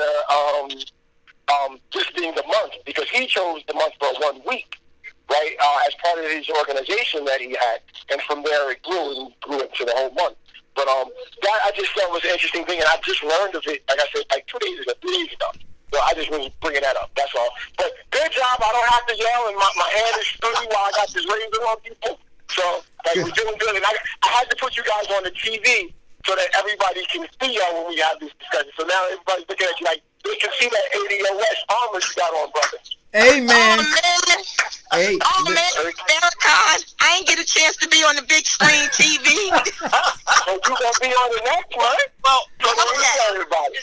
[SPEAKER 7] just being the month, because he chose the month for 1 week, right? As part of his organization that he had. And from there it grew into the whole month. But that I just thought was an interesting thing, and I just learned of it, like I said, like 2 days ago, 3 days ago. So I just was bringing that up, that's all. But good job, I don't have to yell, and my hand is sturdy while I got this razor on people. So, like, we're doing good. And I had to put you guys on the TV so that everybody can see y'all when we have this discussion. So now everybody's looking at you like, they can see that ADOS armor you got on, brother.
[SPEAKER 5] Amen.
[SPEAKER 10] Man, Farrakhan, I ain't get a chance to be on the big screen TV.
[SPEAKER 7] So you gonna be on the next one?
[SPEAKER 6] Well,
[SPEAKER 7] everybody.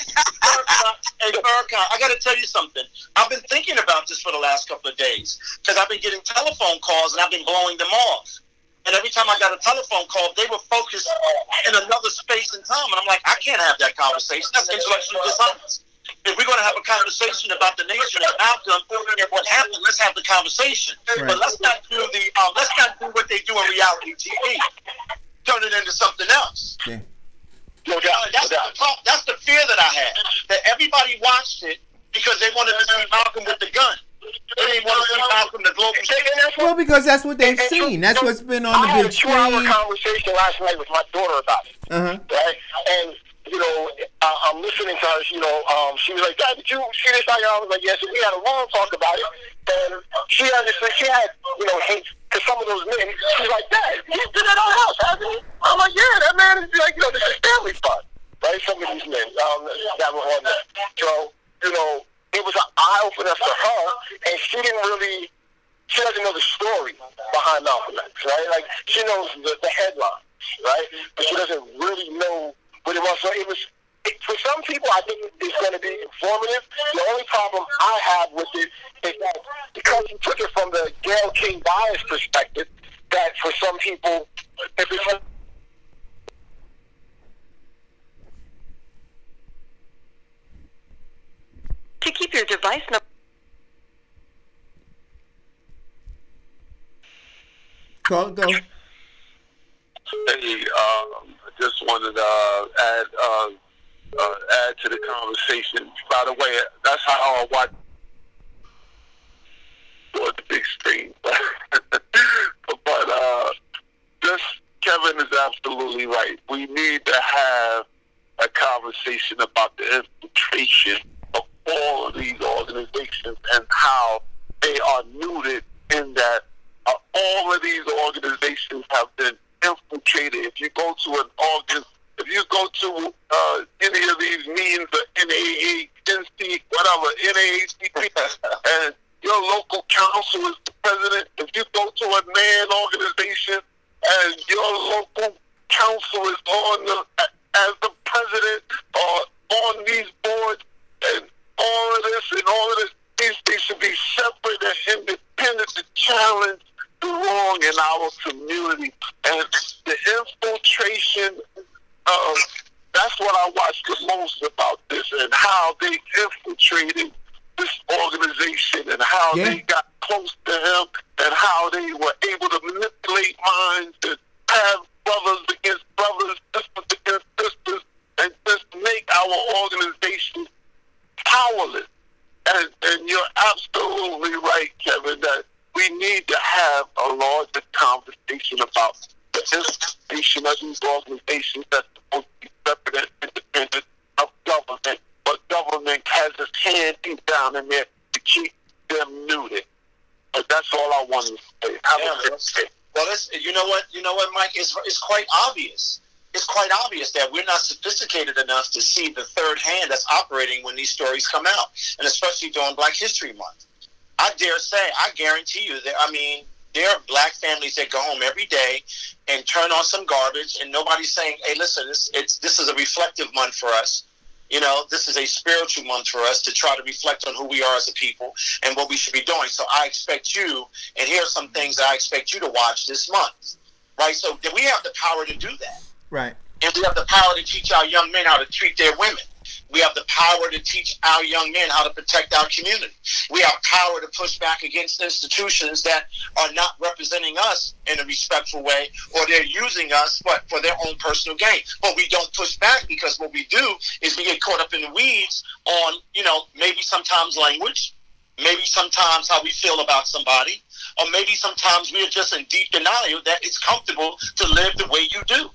[SPEAKER 6] Hey, Farrakhan, I got to tell you something. I've been thinking about this for the last couple of days because I've been getting telephone calls and I've been blowing them off. And every time I got a telephone call, they were focused in another space and time. And I'm like, I can't have that conversation. That's intellectually dishonest. If we're going to have a conversation about the nation and Malcolm and what happened, let's have the conversation. Right. But let's not do what they do in reality TV. Turn it into something else.
[SPEAKER 5] Yeah.
[SPEAKER 6] That's the fear that I had. That everybody watched it because they wanted to see Malcolm with the gun. They didn't want to see Malcolm the global.
[SPEAKER 5] Well, because that's what they've seen. That's what's been on the big screen.
[SPEAKER 7] I had a 2-hour conversation last night with my daughter about it. Right? And I'm listening to her, she was like, Dad, did you see this? I was like, yes. And we had a long talk about it. And she had, hates to some of those men. She's like, Dad, he's been at our house, hasn't he? I'm like, yeah, that man is like, this is family fun. Right? Some of these men that were on there. So, it was an eye-opener for her, and she doesn't know the story behind Malcolm X, right? Like, she knows the headlines, right? But she doesn't really know what it was. So for some people, I think it's going to be informative. The only problem I have with it is that because you took it from the Gayle King bias perspective, that for some people, if it's
[SPEAKER 14] to keep your device number.
[SPEAKER 5] Go.
[SPEAKER 15] Hey, I just wanted to add to the conversation. By the way, that's how I watch on the big screen. But just Kevin is absolutely right. We need to have a conversation about the infiltration of all of these organizations and how they are neutered in that all of these organizations have been infiltrated. If you go to any of these meetings, the NAACP, and your local council is the president. If you go to a NAN organization and your local council is as the president or on these boards, and all of this, they should be separate and independent to challenge the wrong in our community. And the infiltration of information and how they got close to him and how they were able to manipulate minds and have brothers against brothers, sisters against sisters, and just make our organization powerless. And you're absolutely right, Kevin, that we need to have a larger conversation about the institution of these organizations that's supposed to be separate and independent of government, but government has its hand deep down in there to keep them muted. But that's all I wanted to say.
[SPEAKER 6] Well, you know what, Mike? It's quite obvious. It's quite obvious that we're not sophisticated enough to see the third hand that's operating when these stories come out, and especially during Black History Month. I guarantee you that, there are Black families that go home every day and turn on some garbage, and nobody's saying, hey, listen, this is a reflective month for us. This is a spiritual month for us to try to reflect on who we are as a people and what we should be doing. So I expect you, and here are some things that I expect you to watch this month, right? So we have the power to do that.
[SPEAKER 5] Right.
[SPEAKER 6] And we have the power to teach our young men how to treat their women. We have the power to teach our young men how to protect our community. We have power to push back against institutions that are not representing us in a respectful way, or they're using us but for their own personal gain. But we don't push back because what we do is we get caught up in the weeds on, maybe sometimes language, maybe sometimes how we feel about somebody, or maybe sometimes we are just in deep denial that it's comfortable to live the way you do.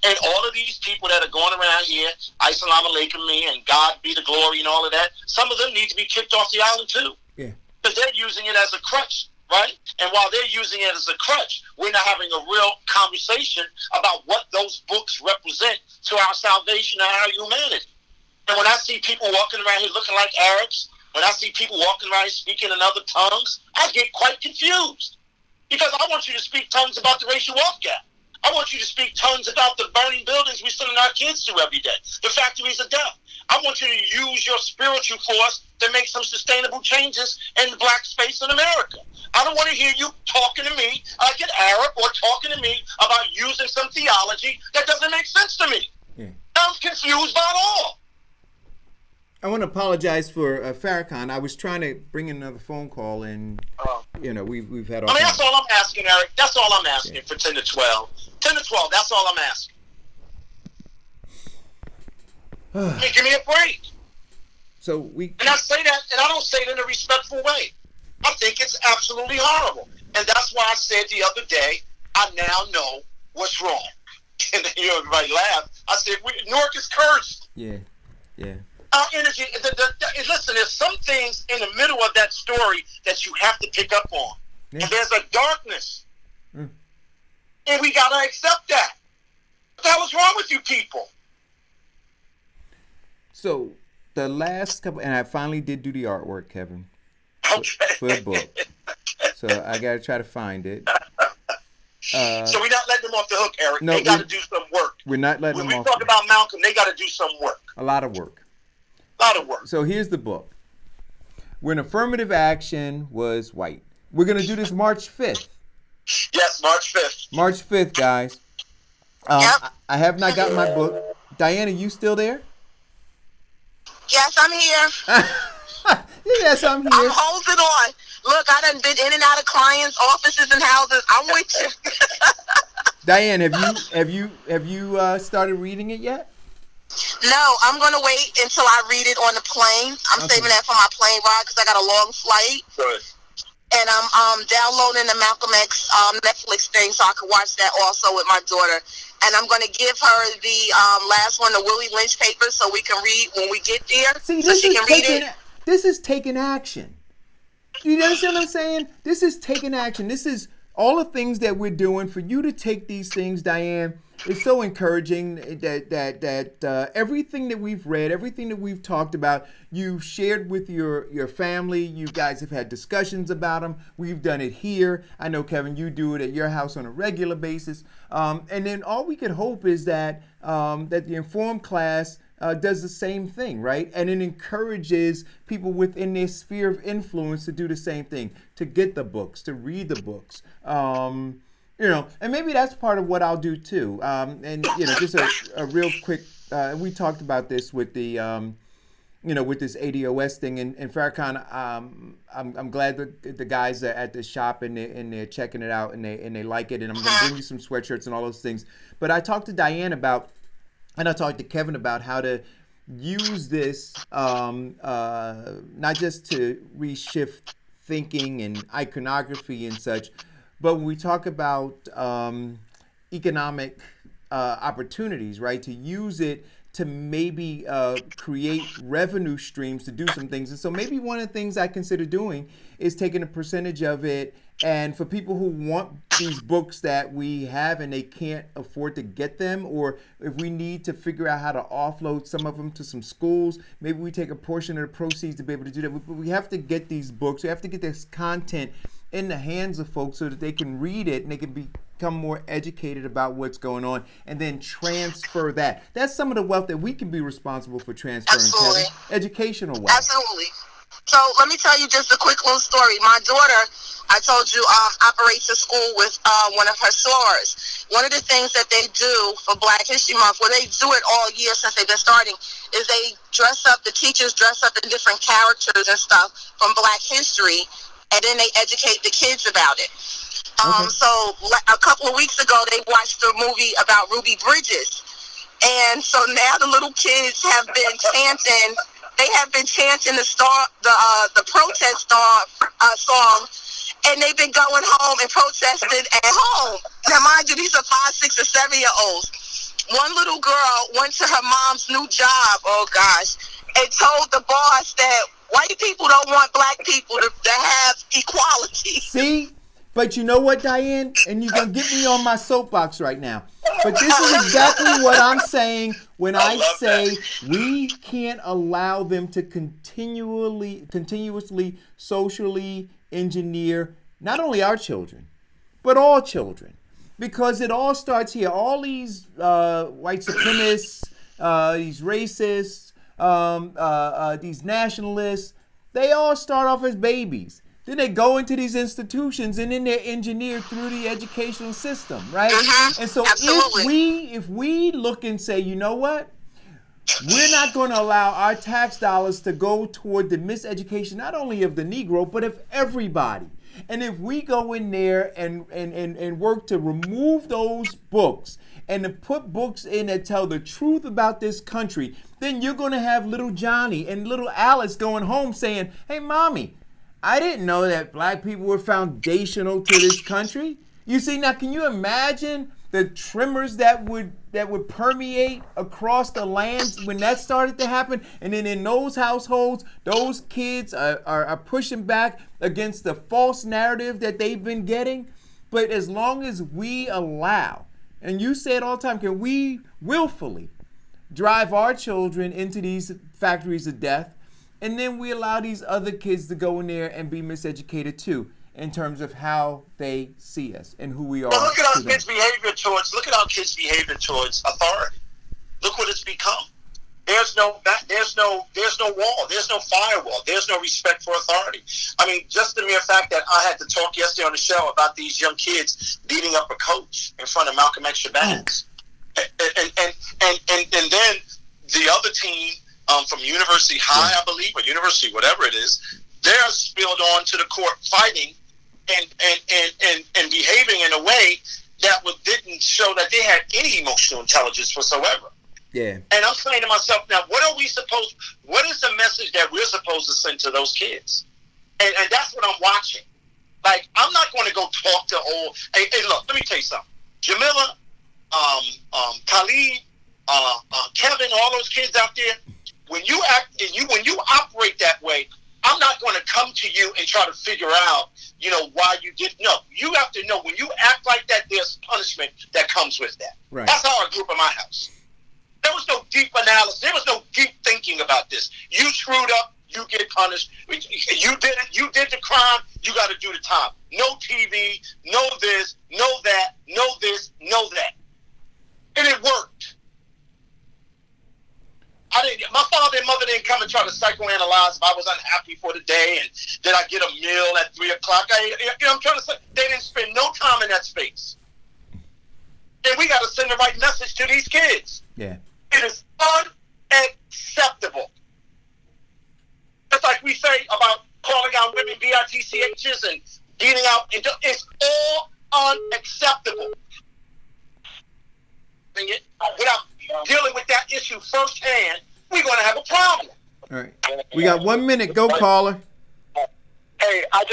[SPEAKER 6] And all of these people that are going around here, Assalamu alaikum me and God be the glory and all of that, some of them need to be kicked off the island too.
[SPEAKER 5] Yeah.
[SPEAKER 6] Because they're using it as a crutch, right? And while they're using it as a crutch, we're not having a real conversation about what those books represent to our salvation and our humanity. And when I see people walking around here looking like Arabs, when I see people walking around here speaking in other tongues, I get quite confused. Because I want you to speak tongues about the racial wealth gap. I want you to speak tongues about the burning buildings we're sending our kids to every day, the factories of death. I want you to use your spiritual force to make some sustainable changes in the Black space in America. I don't want to hear you talking to me like an Arab or talking to me about using some theology that doesn't make sense to me.
[SPEAKER 5] Yeah.
[SPEAKER 6] I'm confused by it all.
[SPEAKER 5] I want to apologize for Farrakhan. I was trying to bring in another phone call, and we've had all.
[SPEAKER 6] That's all I'm asking, Eric. That's all I'm asking for 10 to 12. 10 to 12. That's all I'm asking. Give me a break. And I say that, and I don't say it in a respectful way. I think it's absolutely horrible, and that's why I said the other day, I now know what's wrong. And everybody laughed. I said, Newark is cursed.
[SPEAKER 5] Yeah.
[SPEAKER 6] Our energy. Listen, there's some things in the middle of that story that you have to pick up on. Yeah. And there's a darkness. And we got to accept that. What the hell is wrong with you people?
[SPEAKER 5] So, the last couple, and I finally did do the artwork, Kevin, for the book. So, I got to try to find it.
[SPEAKER 6] So, we're not letting them off the hook, Eric.
[SPEAKER 5] No,
[SPEAKER 6] they got to do some work.
[SPEAKER 5] We're not letting them off.
[SPEAKER 6] When we talk about Malcolm, they got to do some work.
[SPEAKER 5] A lot of work.
[SPEAKER 6] So
[SPEAKER 5] here's the book. When affirmative action was white. We're going to do this March 5th.
[SPEAKER 6] Yes, March 5th.
[SPEAKER 5] March 5th, guys.
[SPEAKER 10] Yep.
[SPEAKER 5] I have not gotten my book. Diana, you still there?
[SPEAKER 10] Yes, I'm here.
[SPEAKER 5] Yes, I'm here.
[SPEAKER 10] I'm holding on. Look, I done been in and out of clients' offices and houses. I'm with you.
[SPEAKER 6] Diane,
[SPEAKER 5] have you started reading it yet?
[SPEAKER 10] No, I'm going to wait until I read it on the plane. I'm saving that for my plane ride because I got a long flight.
[SPEAKER 6] Good.
[SPEAKER 10] And I'm downloading the Malcolm X Netflix thing so I can watch that also with my daughter. And I'm going to give her the last one, the Willie Lynch paper, so we can read when we get there.
[SPEAKER 5] See,
[SPEAKER 10] so she can read it.
[SPEAKER 5] This is taking action. You understand what I'm saying? This is taking action. This is all the things that we're doing. For you to take these things, Diane, it's so encouraging that everything that we've read, everything that we've talked about, you've shared with your family. You guys have had discussions about them. We've done it here. I know, Kevin, you do it at your house on a regular basis. And then all we could hope is that the Informed class does the same thing, right? And it encourages people within their sphere of influence to do the same thing, to get the books, to read the books. And maybe that's part of what I'll do too. And just a real quick, we talked about this with the with this ADOS thing. And Farrakhan, I'm glad the guys are at the shop and they're checking it out and they like it. And I'm going to bring you some sweatshirts and all those things. But I talked to Diane about, and I talked to Kevin about how to use this not just to reshift thinking and iconography and such, but when we talk about economic opportunities, right, to use it to maybe create revenue streams to do some things. And so maybe one of the things I consider doing is taking a percentage of it, and for people who want these books that we have and they can't afford to get them, or if we need to figure out how to offload some of them to some schools, maybe we take a portion of the proceeds to be able to do that. But we have to get these books, we have to get this content in the hands of folks so that they can read it and they can become more educated about what's going on, and then transfer that. That's some of the wealth that we can be responsible for transferring.
[SPEAKER 10] Absolutely.
[SPEAKER 5] Kevin. Educational wealth.
[SPEAKER 10] Absolutely. So let me tell you just a quick little story. My daughter, I told you, operates a school with one of her sorors. One of the things that they do for Black History Month, well, they do it all year since they've been starting, is they dress up, the teachers dress up in different characters and stuff from Black history, and then they educate the kids about it. So a couple of weeks ago, they watched a movie about Ruby Bridges. And so now the little kids have been chanting, the protest song, and they've been going home and protesting at home. Now, mind you, these are 5, 6, or 7-year-olds. One little girl went to her mom's new job, oh gosh, and told the boss that white people don't want Black people to have equality.
[SPEAKER 5] See? But you know what, Diane? And you're going to get me on my soapbox right now. But this is exactly what I'm saying when I say we can't allow them to continuously socially engineer not only our children, but all children. Because it all starts here. All these white supremacists, these racists, these nationalists, they all start off as babies. Then they go into these institutions and then they're engineered through the educational system, right? And so if we look and say, you know what? We're not going to allow our tax dollars to go toward the miseducation, not only of the Negro, but of everybody. And if we go in there and work to remove those books and to put books in that tell the truth about this country, then you're going to have little Johnny and little Alice going home saying, hey, Mommy, I didn't know that Black people were foundational to this country. You see, now can you imagine the tremors that would permeate across the lands when that started to happen? And then in those households, those kids are pushing back against the false narrative that they've been getting. But as long as we allow, and you say it all the time, can we willfully drive our children into these factories of death, and then we allow these other kids to go in there and be miseducated too, in terms of how they see us and who we are.
[SPEAKER 6] But look at our kids' behavior towards authority. Look what it's become. There's no wall. There's no firewall. There's no respect for authority. I mean, just the mere fact that I had to talk yesterday on the show about these young kids beating up a coach in front of Malcolm X Shabazz, and then the other team from University High, I believe, or University, whatever it is, they're spilled onto the court fighting and behaving in a way that didn't show that they had any emotional intelligence whatsoever.
[SPEAKER 5] Yeah.
[SPEAKER 6] And I'm saying to myself, now, what is the message that we're supposed to send to those kids? And that's what I'm watching. Like, I'm not going to go talk to old. Hey, look, let me tell you something. Jamila, Khalid, Kevin, all those kids out there. When you operate that way, I'm not going to come to you and try to figure out, why you did. No, you have to know when you act like that, there's punishment that comes with that.
[SPEAKER 5] Right.
[SPEAKER 6] That's how I grew up in my house. There was no deep analysis. There was no deep thinking about this. You screwed up, you get punished. You did it. You did the crime. You got to do the time. No TV. No this. No that. No this. No that. And it worked. My father and mother didn't come and try to psychoanalyze if I was unhappy for the day and did I get a meal at 3 o'clock. I'm trying to say they didn't spend no time in that space. And we got to send the right message to these kids.
[SPEAKER 5] Yeah.
[SPEAKER 6] It is unacceptable Just like we say about calling out women BITCHs and beating out, it's all unacceptable. Without dealing with that issue firsthand, we're going to have a problem.
[SPEAKER 5] All right. We got 1 minute. Go, caller.
[SPEAKER 7] Hey, I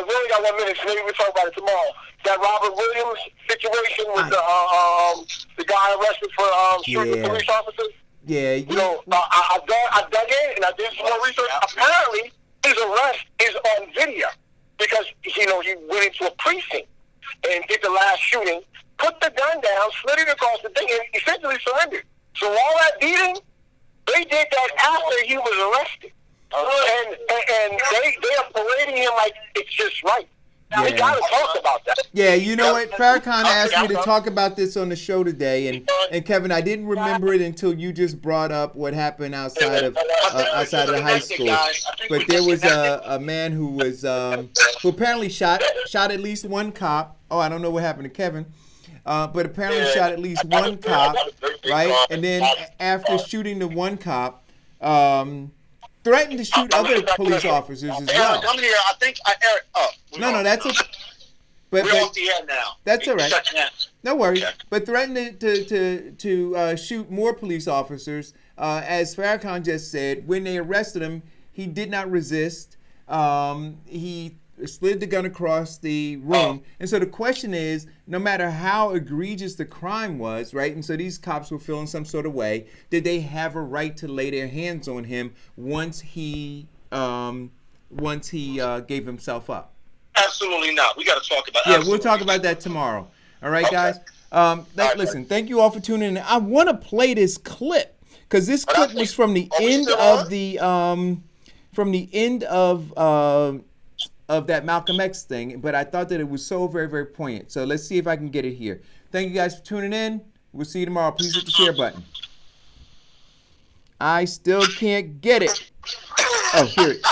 [SPEAKER 7] really got 1 minute, so maybe we'll talk about it tomorrow. That Robert Williams situation with the guy arrested for shooting the police officers.
[SPEAKER 5] Yeah.
[SPEAKER 7] You know, I dug in and I did some more research. Apparently, his arrest is on video because, you know, he went into a precinct and did the last shooting, put the gun down, slid it across the thing, and essentially surrendered. So all that beating, they did that after he was arrested. And they are parading him like it's just right. Now, we got to talk about that.
[SPEAKER 5] Yeah, you know what? Farrakhan asked me to talk about this on the show today, and Kevin, I didn't remember it until you just brought up what happened outside of the high school. But there was a man who was who apparently shot at least one cop. Oh, I don't know what happened to Kevin, but apparently shot at least one cop, right? And then after shooting the one cop, threatened to shoot other police officers as well.
[SPEAKER 6] I'm here. I think Eric.
[SPEAKER 5] No, that's okay.
[SPEAKER 6] We're off the air now.
[SPEAKER 5] That's all right. No worries. Okay. But threatened to shoot more police officers. As Farrakhan just said, when they arrested him, he did not resist. He slid the gun across the room. And so the question is, no matter how egregious the crime was, right? And so these cops were feeling some sort of way. Did they have a right to lay their hands on him once he gave himself up?
[SPEAKER 6] Absolutely not. We got to talk about.
[SPEAKER 5] Yeah, we'll talk about that tomorrow. All right, guys. Listen, thank you all for tuning in. I want to play this clip because this clip was from the end of that Malcolm X thing, but I thought that it was so very, very poignant. So let's see if I can get it here. Thank you guys for tuning in. We'll see you tomorrow. Please hit the share button. I still can't get it. Oh, here it is.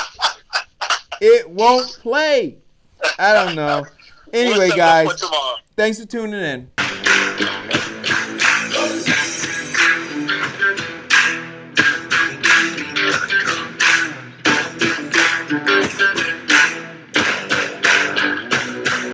[SPEAKER 5] It won't play. I don't know. Anyway, guys, thanks for tuning in.